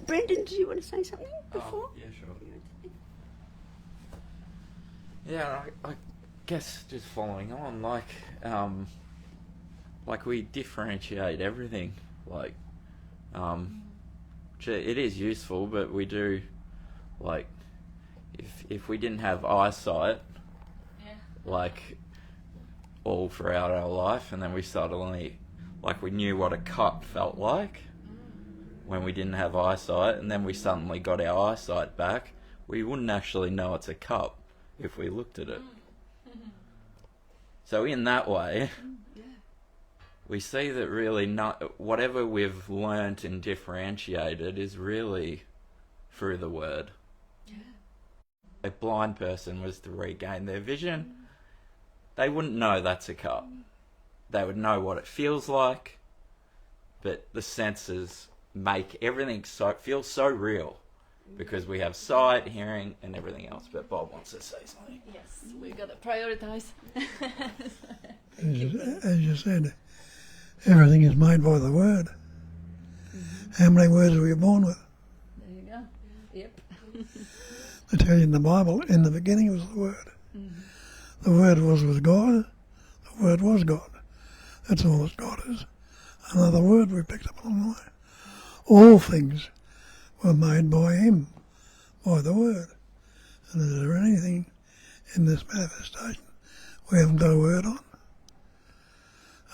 Brendan, do you want to say something before? Yeah, sure. Yeah, I guess just following on, like we differentiate everything. Like, it is useful, but we do, like, if we didn't have eyesight, like, all throughout our life, and then we suddenly, like, we knew what a cup felt like when we didn't have eyesight, and then we suddenly got our eyesight back. We wouldn't actually know it's a cup if we looked at it. So in that way, we see that really whatever we've learnt and differentiated is really through the Word. A blind person was to regain their vision, they wouldn't know that's a cup. They would know what it feels like, but the senses make everything feel so real because we have sight, hearing, and everything else. But Bob wants to say something. Yes, we gotta prioritize. As you said, everything is made by the Word. How many words were you born with? There you go. Yep. I tell you in the Bible, in the beginning was the Word. The Word was with God. The Word was God. That's all that God is. Another word we picked up along the way. All things were made by Him, by the Word. And is there anything in this manifestation we haven't got a word on?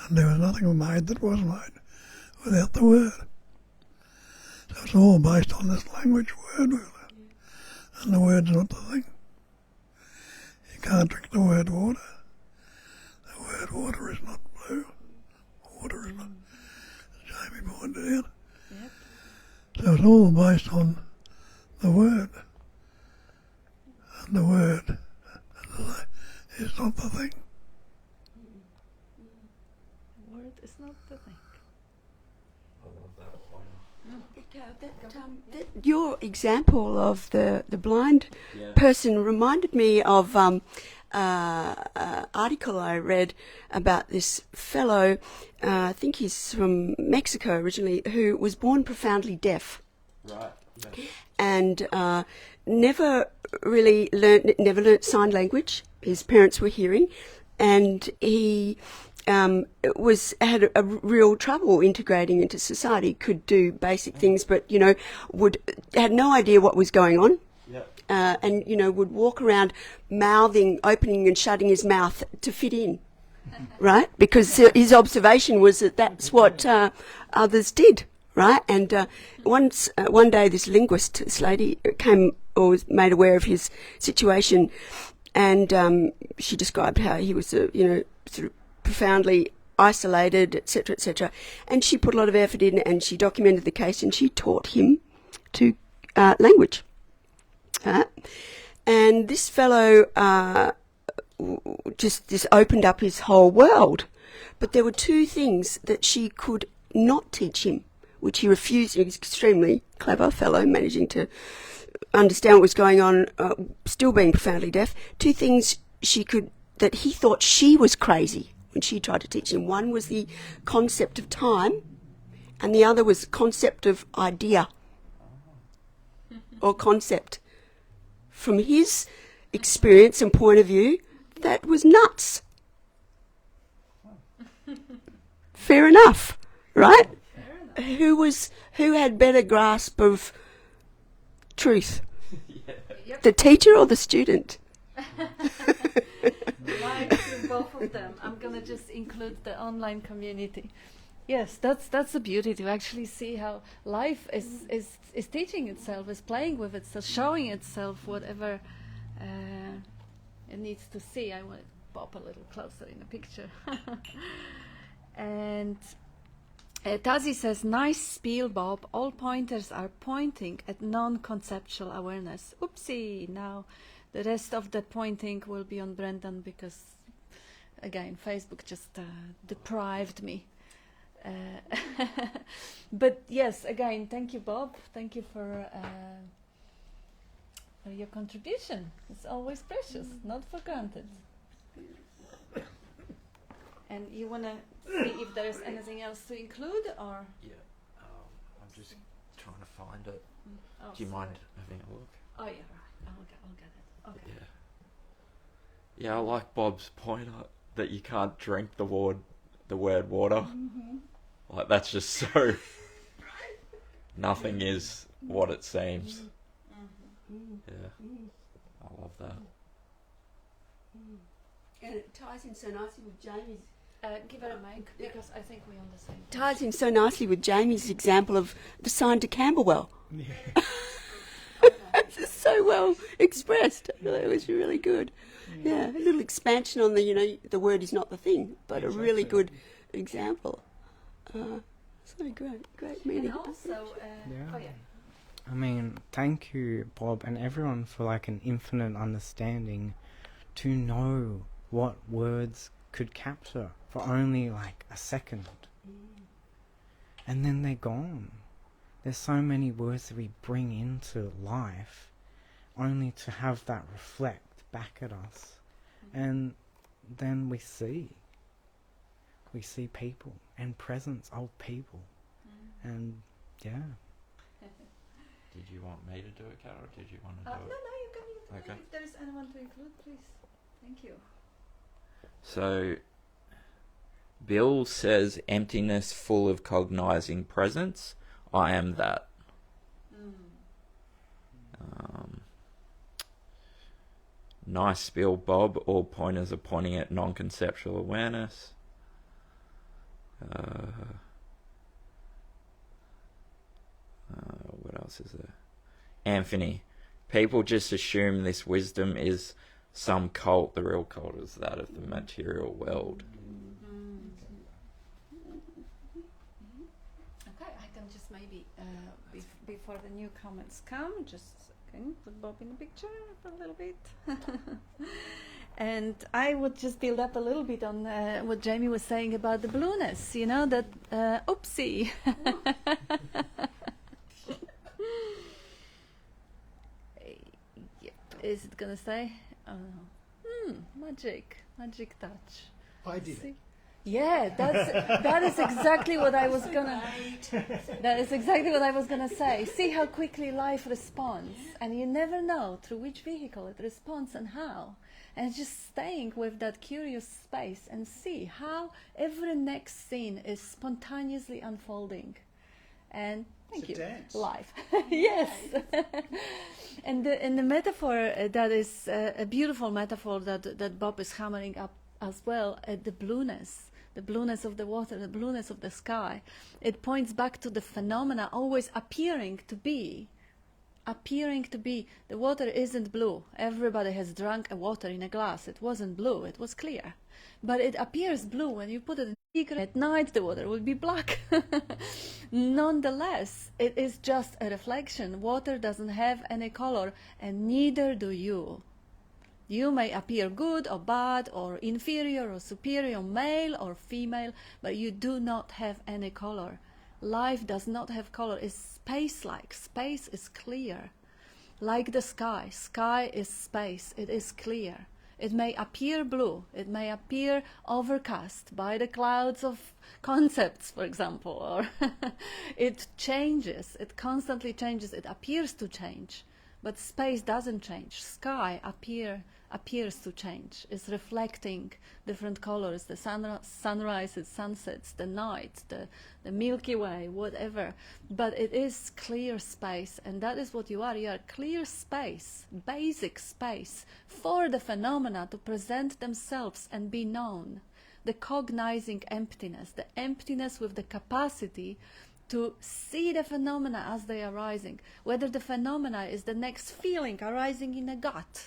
And there was nothing made that was made without the Word. So it's all based on this language, word. And the Word's not the thing. You can't drink the word water. The word water is not blue. Water is not. Jamie pointed out. Yep. So it's all based on the Word. And the Word is not the thing. Word is not the thing. Your example of the blind Yeah. person reminded me of article I read about this fellow, I think he's from Mexico originally, who was born profoundly deaf Right. Yeah. and never learnt sign language. His parents were hearing, and he had a real trouble integrating into society. Could do basic things, but had no idea what was going on. Yeah. And would walk around mouthing, opening and shutting his mouth to fit in, right? Because his observation was that that's what others did, right? And one day, this linguist, this lady, came or was made aware of his situation, and she described how he was, sort of profoundly isolated, etc., etc. And she put a lot of effort in, and she documented the case, and she taught him to language. And this fellow just opened up his whole world. But there were two things that she could not teach him, which he refused. He was an extremely clever fellow, managing to understand what was going on, still being profoundly deaf. Two things that he thought she was crazy when she tried to teach him. One was the concept of time, and the other was the concept of idea or concept. From his experience and point of view, that was nuts. Fair enough, right? Fair enough. Who had better grasp of truth? Yep. The teacher or the student? Like to both of them. I'm gonna just include the online community. Yes, that's the beauty, to actually see how life is teaching itself, is playing with itself, showing itself whatever it needs to see. I want to pop a little closer in the picture. And Tazi says, nice spiel, Bob. All pointers are pointing at non-conceptual awareness. Oopsie, now the rest of the pointing will be on Brendan because, again, Facebook just deprived me. But yes, again, thank you, Bob. Thank you for your contribution. It's always precious, not for granted. And you want to see if there is anything else to include, or? Yeah. I'm just trying to find it. Oh, Do you sorry. mind having a look? Oh yeah, right. I'll get it. Okay. Yeah. Yeah, I like Bob's point that you can't drink the word water. Like, that's just so. Nothing is what it seems. Yeah. I love that. And it ties in so nicely with Jamie's. Give her a mic because I think we're on the same. Ties in so nicely with Jamie's example of the sign to Camberwell. Yeah. It's just so well expressed. I thought it was really good. Yeah, a little expansion on the, the word is not the thing, but a really Exactly. good example. So great meeting. And also, Yeah. oh yeah. I mean, thank you, Bob, and everyone for like an infinite understanding to know what words could capture for only like a second. And then they're gone. There's so many words that we bring into life only to have that reflect back at us. And then we see people and presence of people. And yeah. Did you want me to do it, Carol, or did you want to No, do you can. Okay. If there is anyone to include, please. Thank you. it? So, Bill says emptiness full of cognizing presence. I am that. Nice spiel, Bob. All pointers are pointing at non-conceptual awareness. What else is there? Anthony. People just assume this wisdom is some cult. The real cult is that of the material world. Okay, I can just maybe before the new comments come, just put Bob in the picture for a little bit. And I would just build up a little bit on what Jamie was saying about the blueness, that oopsie. Yep. Is it gonna say? Magic touch. I did See? it. Yeah, that is exactly what I was gonna. That is exactly what I was gonna say. See how quickly life responds, and you never know through which vehicle it responds and how. And just staying with that curious space and see how every next scene is spontaneously unfolding. And thank It's a you. dance. Life, yes. And the metaphor that is a beautiful metaphor that Bob is hammering up as well, the blueness of the water, the blueness of the sky. It points back to the phenomena always appearing to be. The water isn't blue. Everybody has drunk a water in a glass. It wasn't blue, it was clear. But it appears blue when you put it in secret. At night the water will be black. Nonetheless, it is just a reflection. Water doesn't have any color, and neither do you. You may appear good or bad or inferior or superior, male or female, but you do not have any color. Life does not have color. It's space-like. Space is clear. Like the sky. Sky is space. It is clear. It may appear blue. It may appear overcast by the clouds of concepts, for example. Or it changes. It constantly changes. It appears to change. But space doesn't change. Sky appears to change. It's reflecting different colors, the sunrises, sunsets, the night, the Milky Way, whatever. But it is clear space, and that is what you are. You are clear space, basic space for the phenomena to present themselves and be known. The cognizing emptiness, the emptiness with the capacity to see the phenomena as they are arising, whether the phenomena is the next feeling arising in a gut,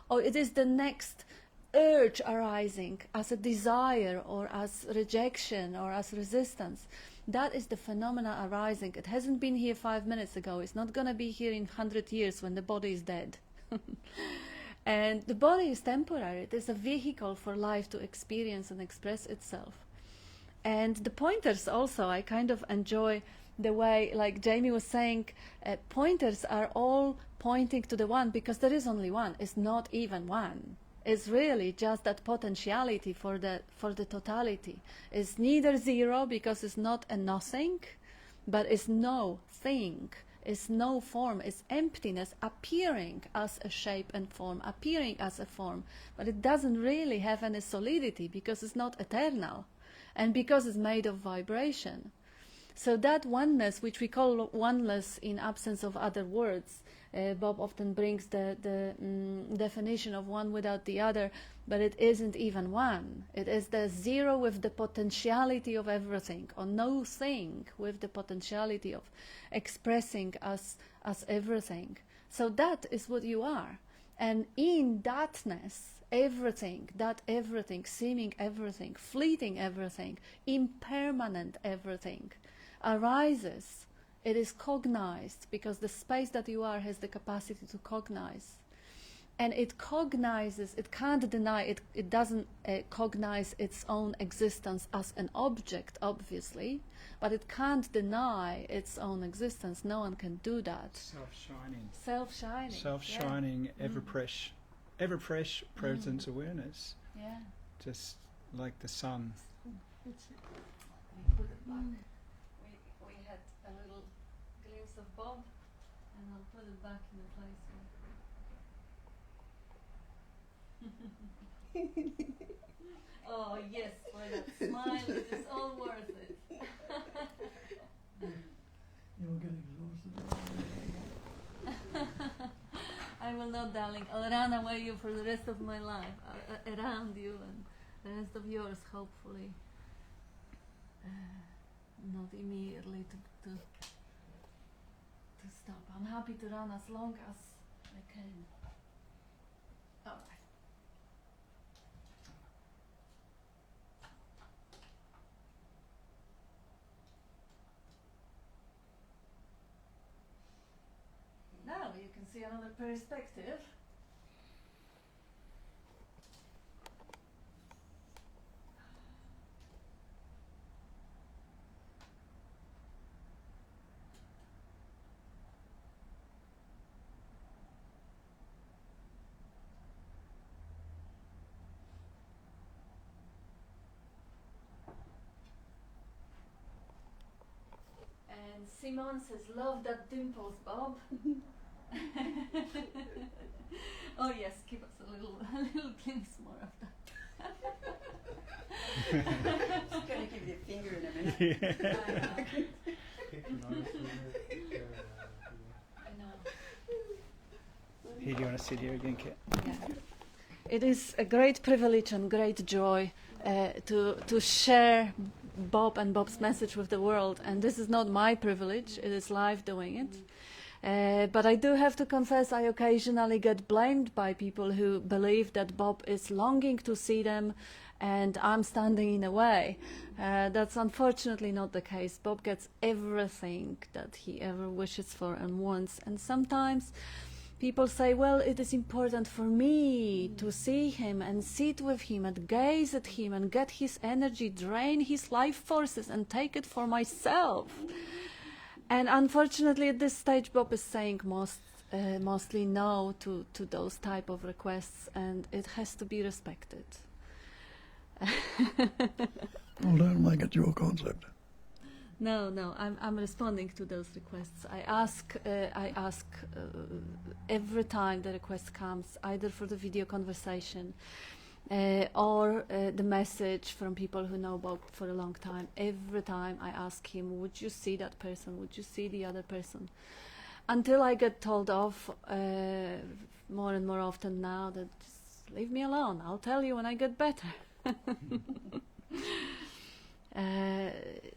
or it is the next urge arising as a desire or as rejection or as resistance. That is the phenomena arising. It hasn't been here 5 minutes ago. It's not going to be here in 100 years when the body is dead. And the body is temporary. It is a vehicle for life to experience and express itself. And the pointers also, I kind of enjoy the way, like Jamie was saying, pointers are all pointing to the one, because there is only one. It's not even one. It's really just that potentiality for the totality. It's neither zero, because it's not a nothing, but it's no thing. It's no form. It's emptiness appearing as a shape and form, appearing as a form. But it doesn't really have any solidity, because it's not eternal. And because it's made of vibration. So that oneness, which we call oneness in absence of other words, Bob often brings the definition of one without the other, but it isn't even one. It is the zero with the potentiality of everything, or no thing with the potentiality of expressing us as everything. So that is what you are. And in thatness, everything, that everything, seeming everything, fleeting everything, impermanent everything, arises. It is cognized, because the space that you are has the capacity to cognize. And it cognizes, it can't deny, it doesn't cognize its own existence as an object, obviously, but it can't deny its own existence. No one can do that. Self-shining. Self-shining. Self-shining, ever fresh presence awareness, Yeah. just like the sun. We put it back. We had a little glimpse of Bob, and I'll put it back in the place. Oh yes, for that smile, it is all worth it. You'll get exhausted. I will not, darling. I'll run away you for the rest of my life, around you and the rest of yours, hopefully. Not immediately to stop. I'm happy to run as long as I can. All right. Now you can see another perspective. And Simone says, love that dimples, Bob. Oh yes, give us a little glimpse more of that. She's going to give you a finger in a minute. I know. Here, do you want to sit here again, Kat? Yeah. It is a great privilege and great joy to share Bob and Bob's message with the world. And this is not my privilege, it is life doing it. But I do have to confess, I occasionally get blamed by people who believe that Bob is longing to see them and I'm standing in the way. That's unfortunately not the case. Bob gets everything that he ever wishes for and wants. And sometimes people say, well, it is important for me to see him and sit with him and gaze at him and get his energy, drain his life forces and take it for myself. And unfortunately, at this stage, Bob is saying mostly no to those type of requests, and it has to be respected. Well, don't make it your concept. No, I'm responding to those requests. I ask every time the request comes, either for the video conversation or the message from people who know Bob for a long time. Every time I ask him, would you see that person? Would you see the other person? Until I get told off more and more often now that just leave me alone. I'll tell you when I get better.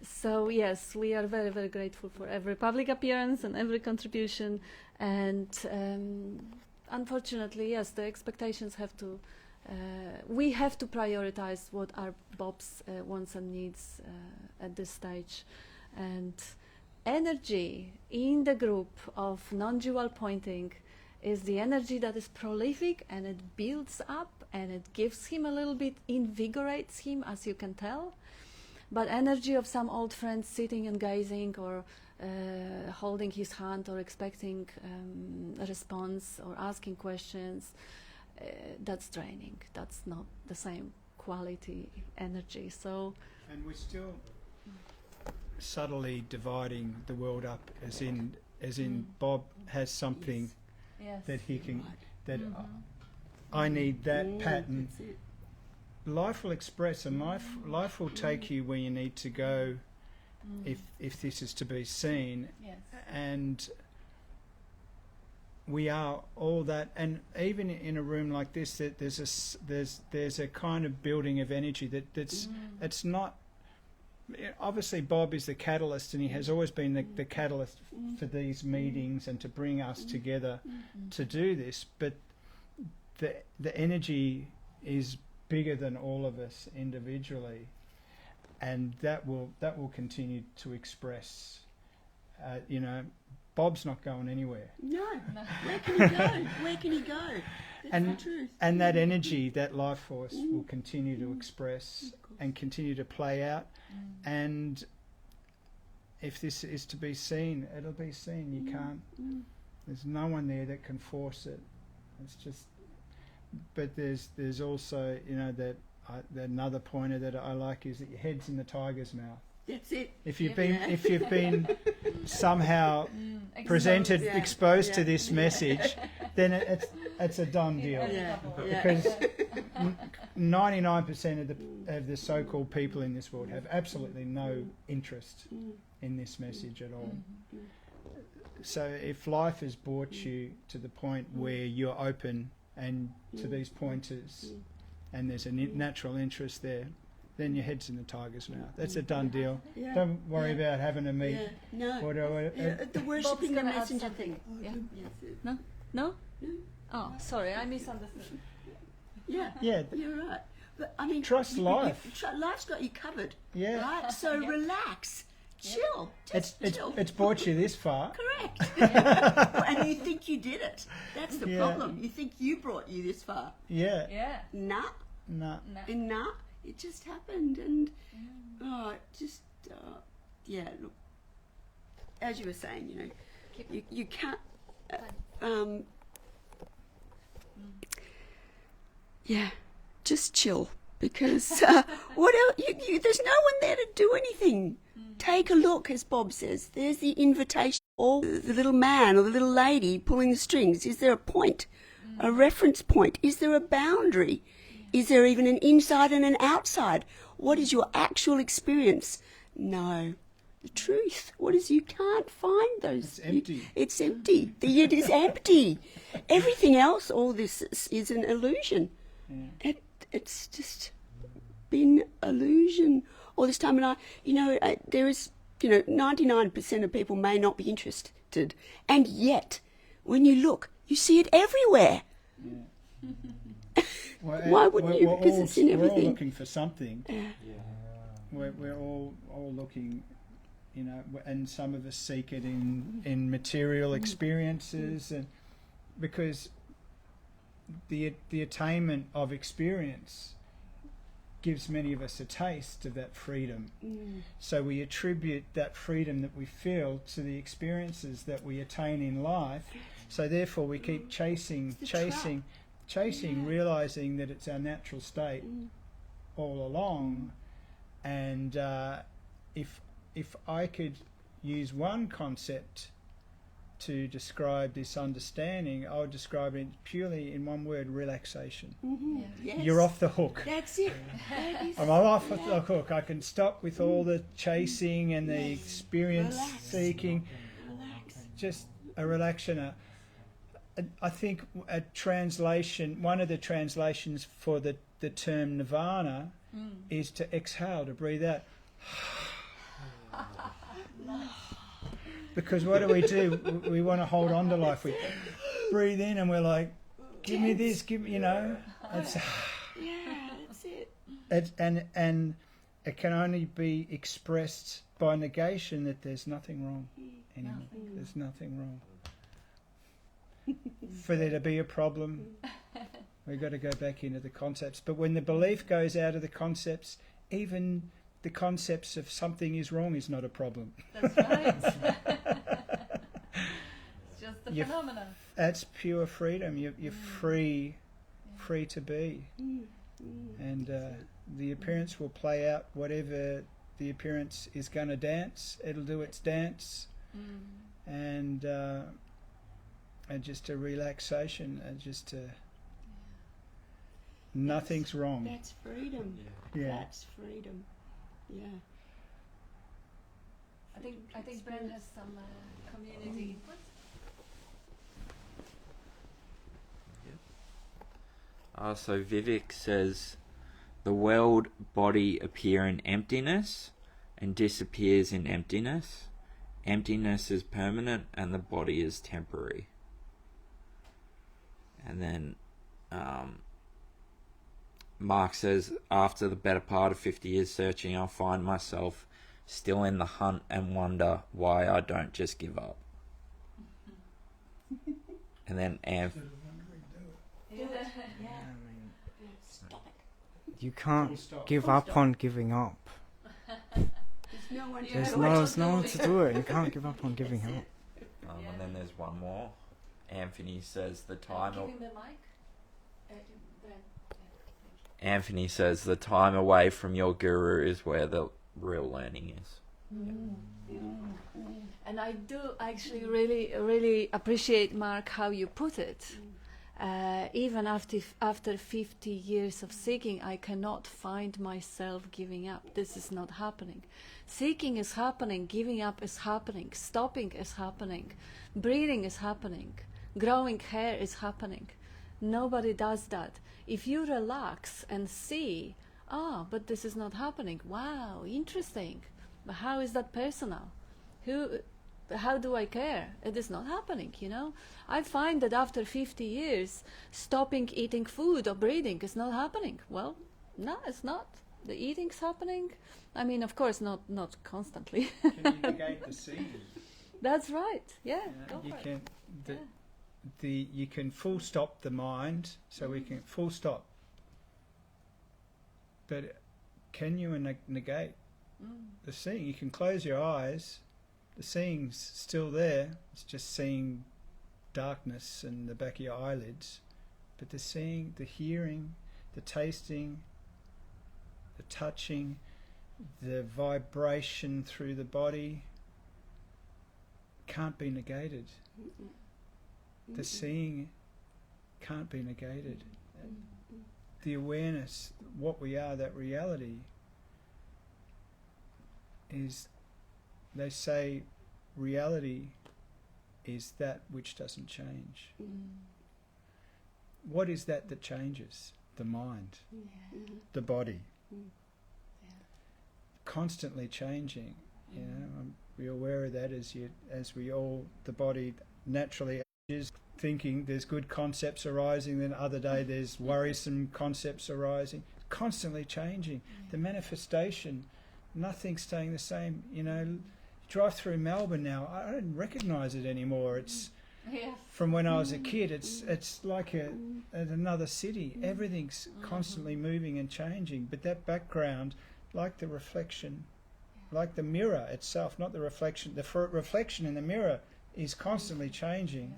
So yes, we are very, very grateful for every public appearance and every contribution. And unfortunately, yes, the expectations have to. We have to prioritize what are Bob's wants and needs at this stage. And energy in the group of non-dual pointing is the energy that is prolific, and it builds up and it gives him a little bit, invigorates him, as you can tell. But energy of some old friend sitting and gazing or holding his hand or expecting a response or asking questions, that's draining. That's not the same quality energy. So, And we're still subtly dividing the world up, as in Bob has something yes. that he can, that I need that pattern. That's it. Life will express, and life will take you where you need to go, if this is to be seen. Yes. And we are all that, and even in a room like this, that there's a kind of building of energy that's it's not. Obviously, Bob is the catalyst, and he has always been the catalyst for these meetings and to bring us together to do this. But the energy is bigger than all of us individually, and that will continue to express. You know, Bob's not going anywhere. No. Where can he go? Where can he go? That's the truth. And that energy, that life force, will continue to express and continue to play out. And if this is to be seen, it'll be seen. You can't. There's no one there that can force it. It's just. But there's also, you know, that another pointer that I like is that your head's in the tiger's mouth. That's it. If you've been somehow exposed to this message, then it's a done deal. Yeah. Because 99% of the so-called people in this world have absolutely no interest in this message at all. So if life has brought you to the point where you're open and to these pointers, and there's a natural interest there, then your head's in the tiger's mouth. That's a done deal. Yeah. Don't worry about having to meet. Yeah. No. Or The worshipping the gonna add messenger something. thing. Yeah. Yes. No? No? Oh, sorry, I misunderstood. Yeah. Yeah. You're right. But I mean, Trust life. Life's got you covered. Yeah. Right. So relax, chill. Just chill. It's brought you this far. Correct. And you think you did it. That's the Yeah. problem. You think you brought you this far. Yeah. Yeah. Nah. No. And nah. It just happened. And yeah. Look, as you were saying, you know, you can't. Yeah. Just chill, because what else? There's no one there to do anything. Take a look, as Bob says. There's the invitation. Or the little man or the little lady pulling the strings. Is there a point, a reference point? Is there a boundary? Is there even an inside and an outside? What is your actual experience? No. The truth. What is, you can't find those. It's empty. It's empty. It is empty. Everything else, all this is an illusion. Yeah. It's just been illusion all this time. And there is, 99% of people may not be interested. And yet, when you look, you see it everywhere. Yeah. Well, Why wouldn't you? Because it's in We're all everything. looking for something. We're all looking, and some of us seek it in material experiences, and because the attainment of experience gives many of us a taste of that freedom. So we attribute that freedom that we feel to the experiences that we attain in life. So therefore we keep chasing, realizing that it's our natural state all along. And if I could use one concept to describe this understanding, I would describe it purely in one word: relaxation. Yes. You're off the hook. That's it. That is I'm off the hook. I can stop with all the chasing and the experience Relax. seeking. Relax. Just a relaxation. I think a translation, one of the translations for the term nirvana is to exhale, to breathe out. Because what do? We want to hold on to life. We breathe in and we're like, give me this, give me, It's, Yeah, that's it. and it can only be expressed by negation that there's nothing wrong anymore. There's nothing wrong. For there to be a problem, we've got to go back into the concepts. But when the belief goes out of the concepts, even the concepts of something is wrong is not a problem. That's right. It's just the You're- phenomenon. That's pure freedom. You're free to be. And the appearance will play out whatever the appearance is going to dance. It'll do its dance. And just a relaxation, and just nothing's wrong. That's freedom. Yeah. That's freedom. Yeah. I think Brent has some community. So Vivek says, the world body appear in emptiness and disappears in emptiness. Emptiness is permanent and the body is temporary. And then Mark says, after the better part of 50 years searching, I'll find myself still in the hunt and wonder why I don't just give up. And then You can't Full stop. give up on giving up. There's no one to There's do it. no one to do it. You can't give up on giving up. and then there's one more. Anthony says the time. Give him the mic. Anthony says the time away from your guru is where the real learning is. And I do actually really appreciate, Mark, how you put it. Even after 50 years of seeking, I cannot find myself giving up. This is not happening. Seeking is happening, giving up is happening, stopping is happening, breathing is happening, growing hair is happening. Nobody does that. If you relax and see, but this is not happening. Wow, interesting. But how is that personal? How do I care? It is not happening, you know. I find that after 50 years, stopping eating food or breathing is not happening. Well, no, it's not. The eating's happening. I mean, of course, not constantly. Can you negate the seeing? That's right. Yeah, go You for it. can Yeah. you can full stop the mind, so we can full stop. But can you negate the seeing? You can close your eyes. The seeing's still there. It's just seeing darkness in the back of your eyelids. But the seeing, the hearing, the tasting, the touching, the vibration through the body can't be negated. The seeing can't be negated. The awareness, what we are, that reality, is, they say, reality is that which doesn't change. What is that that changes? The mind, the body, constantly changing. You know, we're aware of that as we all, the body naturally ages, thinking there's good concepts arising, then other day there's worrisome concepts arising, constantly changing. The manifestation, nothing's staying the same. You know, drive through Melbourne now, I don't recognise it anymore. It's from when I was a kid. It's like another city. Everything's constantly moving and changing. But that background, like the reflection, like the mirror itself, not the reflection. The reflection in the mirror is constantly changing,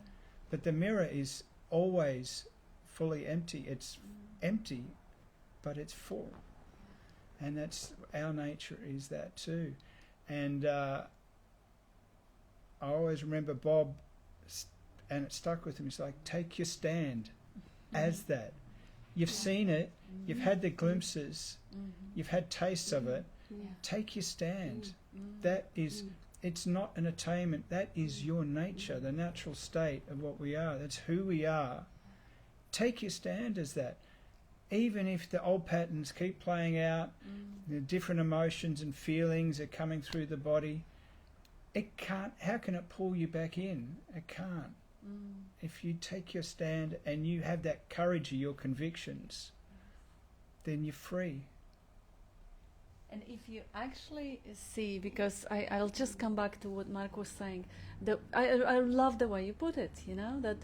but the mirror is always fully empty. It's empty, but it's full, and that's our nature. Is that too? And I always remember Bob, and it stuck with him. He's like, take your stand as that. You've seen it, you've had the glimpses, you've had tastes of it. Take your stand. That is, it's not an attainment. That is your nature, the natural state of what we are. That's who we are. Take your stand as that. Even if the old patterns keep playing out, the different emotions and feelings are coming through the body, it can't. How can it pull you back in? It can't. If you take your stand and you have that courage of your convictions, then you're free. And if you actually see, because I'll just come back to what Mark was saying, I love the way you put it, you know, that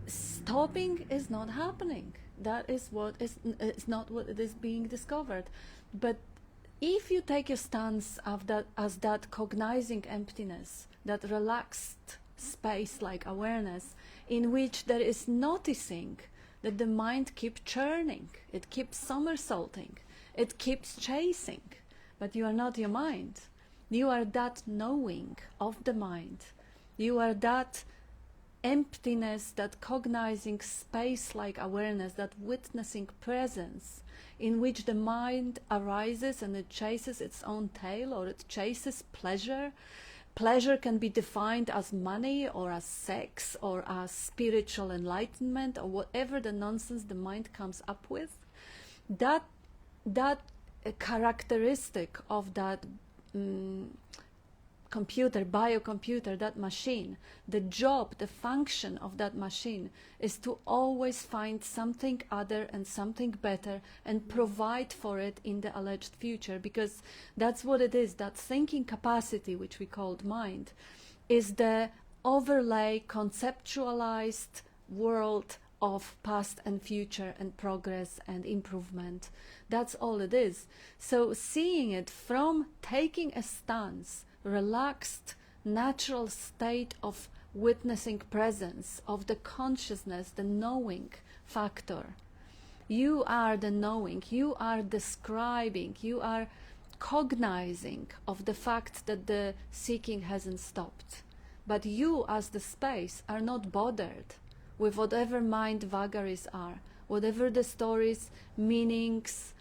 stopping is not happening. That is what is, it's not what it is being discovered. But if you take a stance of that as that cognizing emptiness, that relaxed space like awareness, in which there is noticing that the mind keeps churning, it keeps somersaulting, it keeps chasing, but you are not your mind. You are that knowing of the mind. You are that emptiness, that cognizing space like awareness, that witnessing presence in which the mind arises and it chases its own tail, or it chases pleasure, pleasure can be defined as money or as sex or as spiritual enlightenment or whatever the nonsense the mind comes up with. That characteristic of that computer, biocomputer, that machine, the job, the function of that machine is to always find something other and something better and provide for it in the alleged future, because that's what it is. That thinking capacity, which we called mind, is the overlay, conceptualized world of past and future and progress and improvement. That's all it is. So seeing it from taking a stance, relaxed, natural state of witnessing presence, of the consciousness, the knowing factor. You are the knowing, you are describing, you are cognizing of the fact that the seeking hasn't stopped. But you as the space are not bothered with whatever mind vagaries are, whatever the stories, meanings,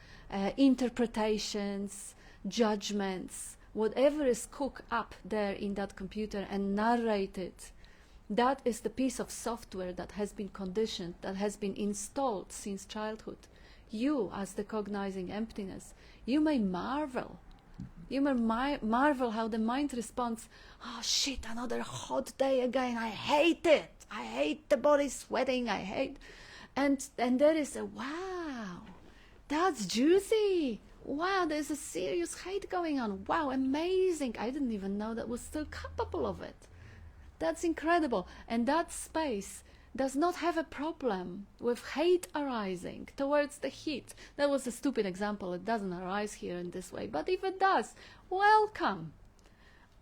interpretations, judgments, whatever is cooked up there in that computer and narrated, that is the piece of software that has been conditioned, that has been installed since childhood. You, as the cognizing emptiness, you may marvel. You may marvel how the mind responds, oh shit, another hot day again, I hate it. I hate the body sweating, I hate. And there is a, wow, that's juicy. Wow, there's a serious hate going on. Wow, amazing. I didn't even know that was still capable of it. That's incredible. And that space does not have a problem with hate arising towards the heat. That was a stupid example. It doesn't arise here in this way. But if it does, welcome.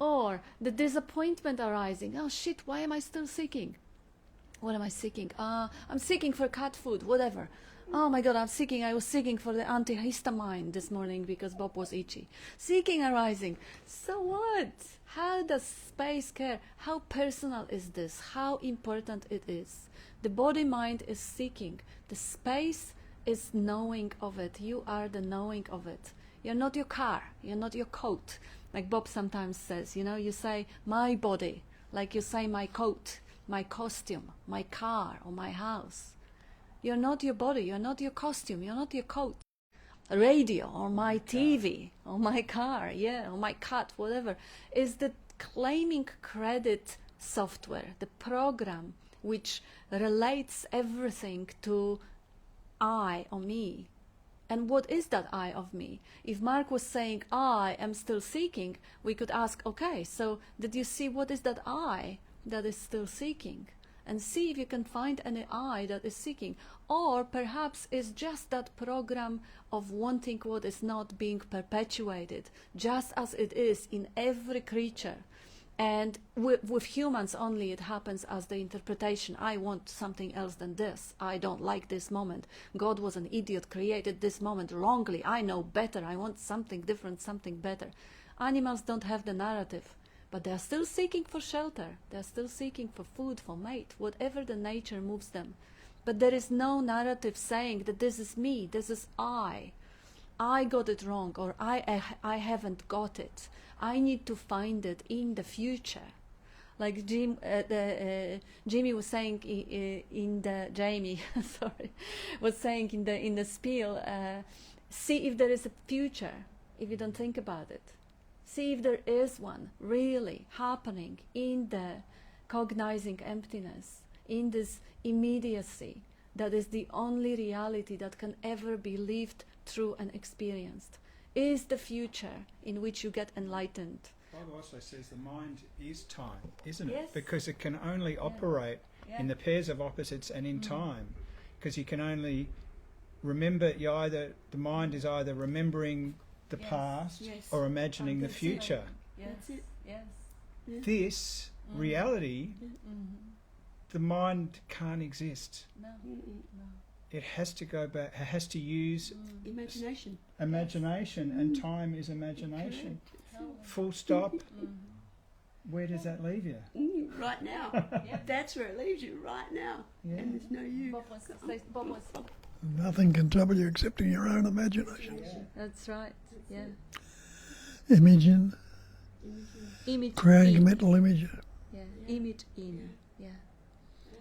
Or the disappointment arising. Oh shit, why am I still seeking? What am I seeking? I'm seeking for cat food, whatever. Oh my God, I was seeking for the antihistamine this morning because Bob was itchy. Seeking arising. So what? How does space care? How personal is this? How important it is? The body-mind is seeking. The space is knowing of it. You are the knowing of it. You're not your car. You're not your coat. Like Bob sometimes says, you know, you say my body, like you say my coat, my costume, my car, or my house. You're not your body, you're not your costume, you're not your coat. Radio, or my TV, or my car, yeah, or my cat, whatever, is the claiming credit software, the program which relates everything to I or me. And what is that I of me? If Mark was saying, I am still seeking, we could ask, okay, so did you see what is that I that is still seeking? And see if you can find any I that is seeking. Or perhaps it's just that program of wanting what is not being perpetuated, just as it is in every creature. And with humans only it happens as the interpretation. I want something else than this. I don't like this moment. God was an idiot, created this moment wrongly. I know better. I want something different, something better. Animals don't have the narrative. But they are still seeking for shelter. They are still seeking for food, for mate, whatever the nature moves them. But there is no narrative saying that this is me, this is I got it wrong, or I haven't got it. I need to find it in the future. Like Jimmy was saying Jamie, sorry, was saying in the spiel. See if there is a future. If you don't think about it. See if there is one really happening in the cognizing emptiness, in this immediacy that is the only reality that can ever be lived through and experienced. Is the future in which you get enlightened. Bob also says the mind is time, isn't Yes. it? Because it can only operate in the pairs of opposites and in time. Because you can only remember, the mind is either remembering the past Yes. or imagining the future. Yes, That's it. yes. This reality, the mind can't exist. No, Mm-mm. no. It has to go back, it has to use Imagination. imagination, and time is imagination. Correct. Full stop. Where does that leave you? Right now. That's where it leaves you, right now. Yeah. And there's no you. Bob wants to say, Bob wants to. Nothing can trouble you except in your own imagination. That's right. Yeah. Imagine Image creating in. mental images. Yeah, image in. Yeah.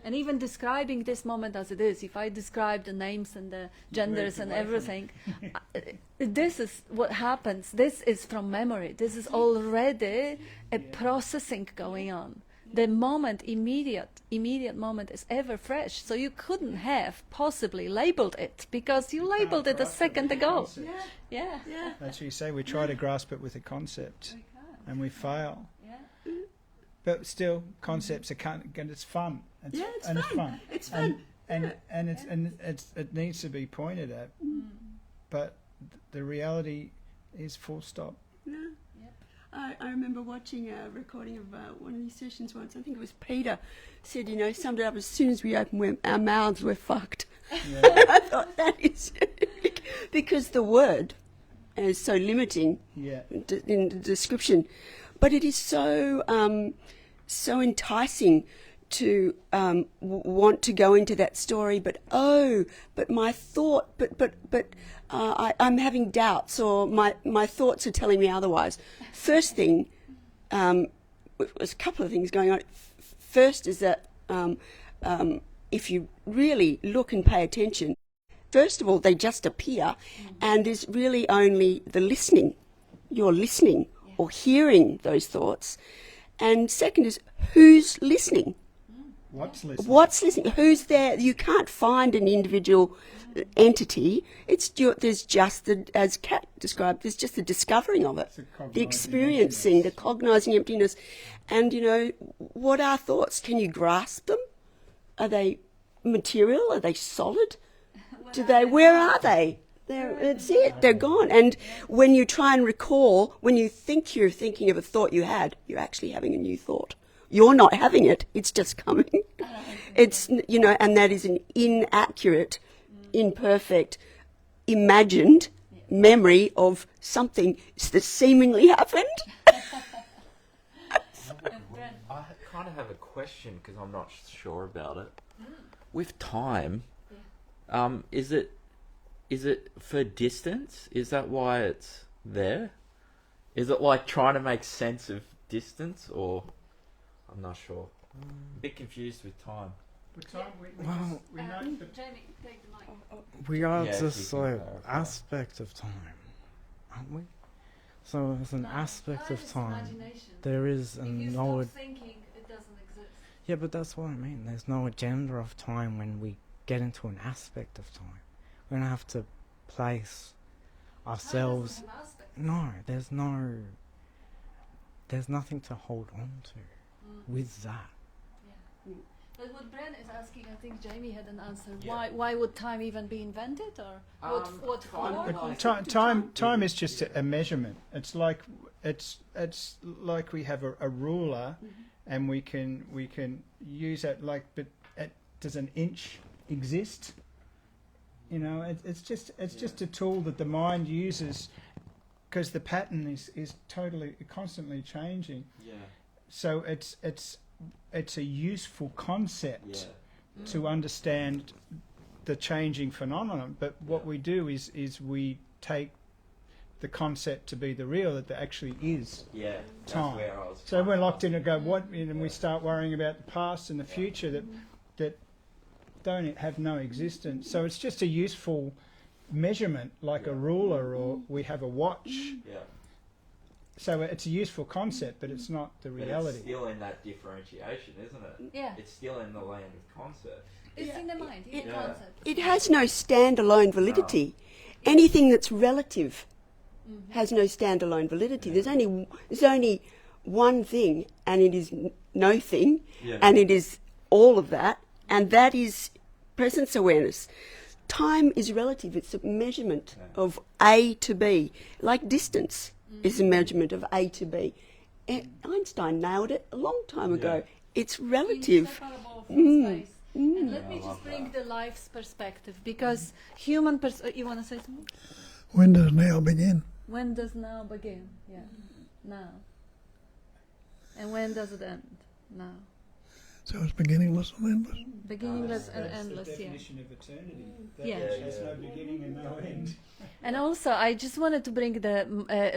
And even describing this moment as it is, if I describe the names and the genders and everything, this is what happens. This is from memory. This is already a processing going on. The moment, immediate moment is ever fresh. So you couldn't have possibly labeled it because you labeled it a second ago. Yeah. That's what you say. We try to grasp it with a concept, and we fail. Yeah. But still, concepts are and it's fun. It's fun. It's fun. It needs to be pointed at. But the reality is full stop. Yeah. I remember watching a recording of one of these sessions once. I think it was Peter said, summed it up, as soon as we open our mouths, we're fucked. Yeah. I thought that is because the word is so limiting Yeah. in the description, but it is so so enticing to want to go into that story. But my thought, I'm having doubts, or my thoughts are telling me otherwise. First thing, there's a couple of things going on. First is that if you really look and pay attention, first of all, they just appear, and there's really only the listening. You're listening or hearing those thoughts. And second is, who's listening? What's listening? What's listening? Who's there? You can't find an individual entity. There's just as Kat described, there's just the discovering of it, the experiencing, the cognising emptiness. And what are thoughts? Can you grasp them? Are they material? Are they solid? Where are they? That's it. They're gone. And when you try and recall, when you think you're thinking of a thought you had, you're actually having a new thought. You're not having it. It's just coming. It's, and that is an inaccurate, imperfect, imagined memory of something that seemingly happened. I kind of have a question because I'm not sure about it. With time, is it for distance? Is that why it's there? Is it like trying to make sense of distance, or I'm not sure. A bit confused with time. Well, Jamie, take the mic. we are Yeah, if just you can like clarify. aspect of time, aren't we? So as an No, aspect of is time, imagination. there is If you no. stop thinking, it doesn't exist. Yeah, but that's what I mean. There's no agenda of time when we get into an aspect of time. We don't have to place ourselves. Time doesn't have aspects. No, there's nothing to hold on to with that. Yeah. But what Bren is asking, I think Jamie had an answer. Why would time even be invented, or what for? Time is just a measurement. It's like we have a ruler, and we can use it but does an inch exist? It's just a tool that the mind uses, because the pattern is constantly changing. Yeah. So it's a useful concept to understand the changing phenomenon. But what we do is we take the concept to be the real, that there actually is Yeah. time. That's where I was. So we're locked in and go, and we start worrying about the past and the future that don't have no existence. So it's just a useful measurement, like a ruler, or we have a watch. Yeah. So it's a useful concept, but it's not the But reality. it's still in that differentiation, isn't it? Yeah. It's still in the land of concept. It's in the mind, in the Yeah. concept. It has no standalone validity. Anything that's relative has no standalone validity. There's only one thing, and it is no thing, and it is all of that, and that is presence awareness. Time is relative. It's a measurement of A to B, like distance is a measurement of A to B. Einstein nailed it a long time ago. It's relative. Inseparable from space. And let me just bring the life's perspective, because human you want to say something? When does now begin? When does now begin? Yeah, now. And when does it end? Now. So it's beginningless and endless. Beginningless and That's endless, the yeah. definition of eternity. That Yeah. which has no beginning and no end. And also, I just wanted to bring the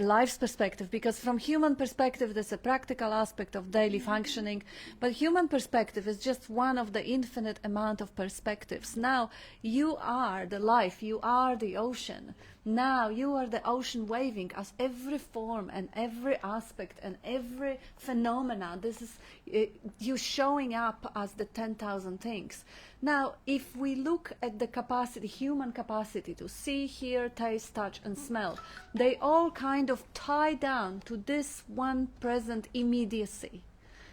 life's perspective, because from human perspective, there's a practical aspect of daily functioning, but human perspective is just one of the infinite amount of perspectives. Now, you are the life, you are the ocean. Now, you are the ocean waving as every form and every aspect and every phenomena. This is you showing up as the 10,000 things. Now, if we look at the capacity, human capacity to see, hear, taste, touch, and smell, they all kind of tie down to this one present immediacy.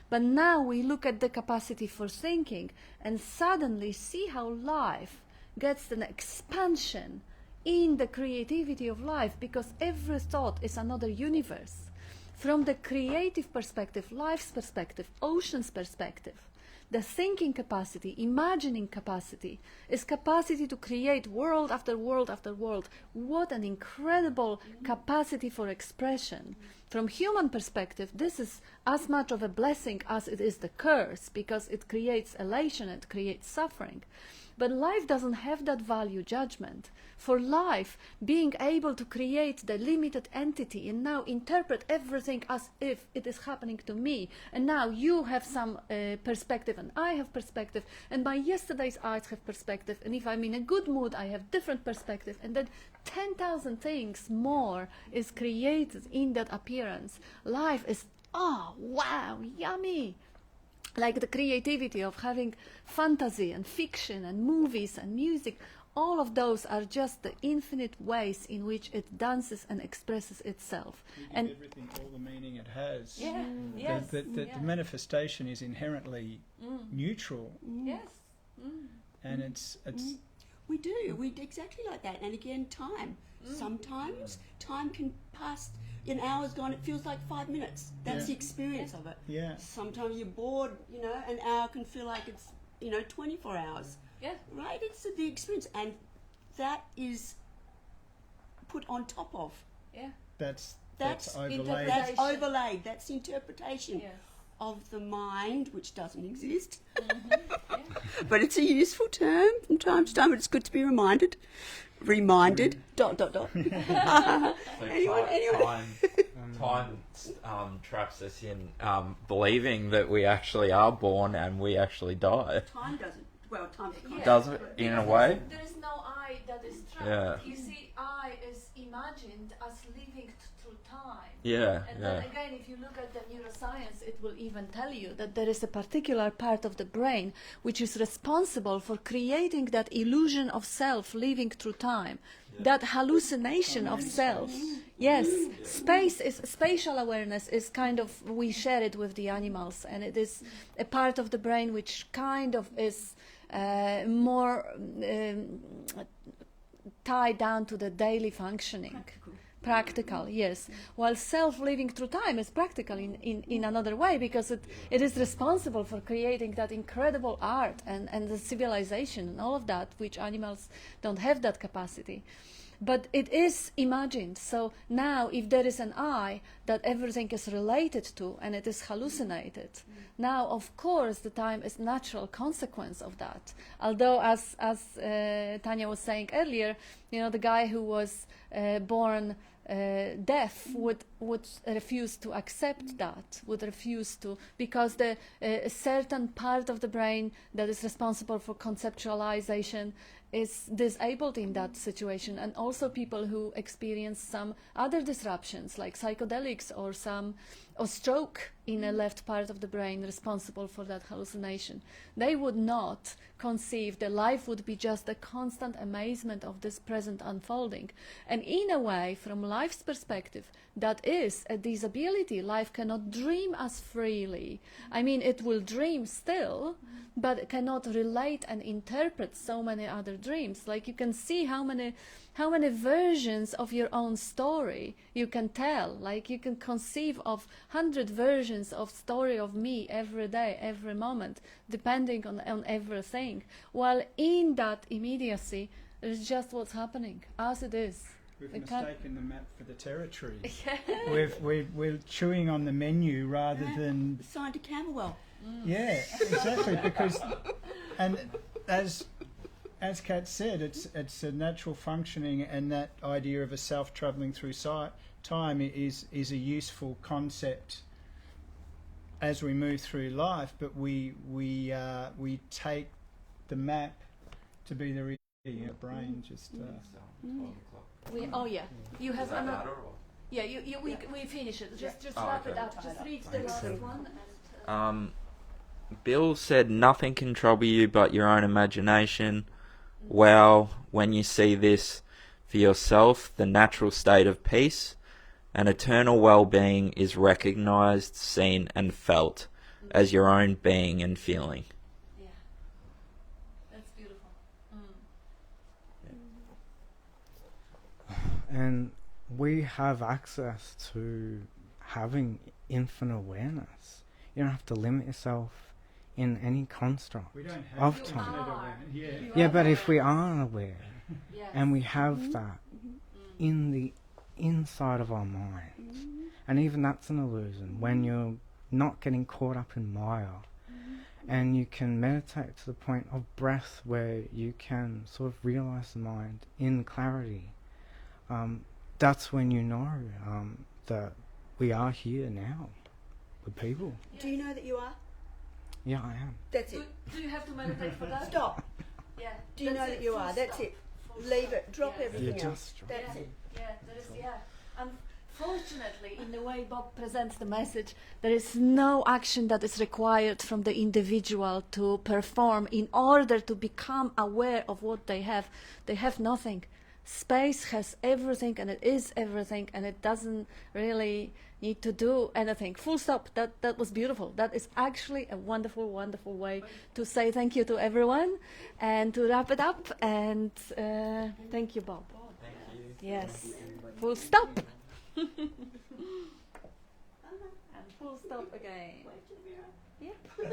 But now we look at the capacity for thinking and suddenly see how life gets an expansion in the creativity of life, because every thought is another universe. From the creative perspective, life's perspective, ocean's perspective, the thinking capacity, imagining capacity, is capacity to create world after world after world. What an incredible capacity for expression. From human perspective, this is as much of a blessing as it is the curse, because it creates elation, it creates suffering. But life doesn't have that value judgment. For life, being able to create the limited entity and now interpret everything as if it is happening to me, and now you have some perspective and I have perspective, and my yesterday's eyes have perspective, and if I'm in a good mood I have different perspective, and then 10,000 things more is created in that appearance. Life is, oh wow, yummy. Like the creativity of having fantasy and fiction and movies and music, all of those are just the infinite ways in which it dances and expresses itself. You give And everything all the meaning it has. yeah, yes, The manifestation is inherently neutral, yes, and it's We do. We exactly like that. And again, time. Sometimes time can pass. An hour's gone. It feels like 5 minutes. That's Yeah. the experience of it. yeah. Sometimes you're bored. An hour can feel like it's 24 hours. yeah, Right? It's the experience, and that is put on top of. yeah, That's That's overlaid. That's Interpretation. overlaid. That's interpretation yes. of the mind, which doesn't exist. Yeah. But it's a useful term from time to time. It's good to be reminded. Reminded. Dot. So Anyone? time traps us in believing that we actually are born and we actually die. Time doesn't. Well, time Yeah. Does it in a way? There is no I that is trapped. Yeah. You see, I is imagined as living through time. Yeah, And yeah. then again, if you look at the neuroscience, it will even tell you that there is a particular part of the brain which is responsible for creating that illusion of self living through time, that hallucination of self. Yes, spatial awareness is kind of, we share it with the animals, and it is a part of the brain which kind of is more tied down to the daily functioning. Practical, yes. While self living through time is practical in another way, because it is responsible for creating that incredible art and the civilization and all of that, which animals don't have that capacity. But it is imagined. So now if there is an I that everything is related to and it is hallucinated, now of course the time is natural consequence of that. Although as Tanya was saying earlier, the guy who was born deaf would refuse to accept that, would refuse to, because a certain part of the brain that is responsible for conceptualization is disabled in that situation. And also people who experience some other disruptions like psychedelics or stroke in a left part of the brain responsible for that hallucination, they would not conceive that life would be just a constant amazement of this present unfolding. And in a way, from life's perspective, that is a disability. Life cannot dream as freely. I mean, it will dream still, but it cannot relate and interpret so many other dreams. Like, you can see how many versions of your own story you can tell. Like, you can conceive of 100 versions of story of me every day, every moment, depending on everything. While in that immediacy, it's just what's happening as it is. We've It can't- mistaken the map for the territory. We're chewing on the menu rather than Signed to Camberwell. Yeah, exactly. Because, and as Kat said, it's a natural functioning, and that idea of a self travelling through time is a useful concept as we move through life. But we take the map to be the reality. Our brain just. 12 o'clock. Oh yeah, you have Is that another. better or? Yeah, we finish it. Just Oh, wrap it okay. up. Just read the last one. Bill said nothing can trouble you but your own imagination. Well, when you see this for yourself, the natural state of peace and eternal well-being is recognized, seen and felt as your own being and feeling. Yeah, that's beautiful. And we have access to having infinite awareness. You don't have to limit yourself in any construct We don't of have time. infinite awareness. Yeah. Yeah, but if we are aware Yeah. and we have that in the inside of our mind, and even that's an illusion when you're not getting caught up in Maya, and you can meditate to the point of breath where you can sort of realize the mind in clarity. That's when you know that we are here now with people. Do you know that you are? Yeah, I am. That's Do, it. do you have to meditate for that? Stop. Yeah. Do you know that's that it. you Full are? That's stop. it. Full Leave stop. it. Drop Yeah. everything You else. just drop That's Yeah. it. Yeah, there is, yeah. Unfortunately, in the way Bob presents the message, there is no action that is required from the individual to perform in order to become aware of what they have. They have nothing. Space has everything, and it is everything, and it doesn't really need to do anything. Full stop. That was beautiful. That is actually a wonderful, wonderful way to say thank you to everyone and to wrap it up. And thank you, Bob. Thank you. Yes. Full stop. And full stop again. Yeah.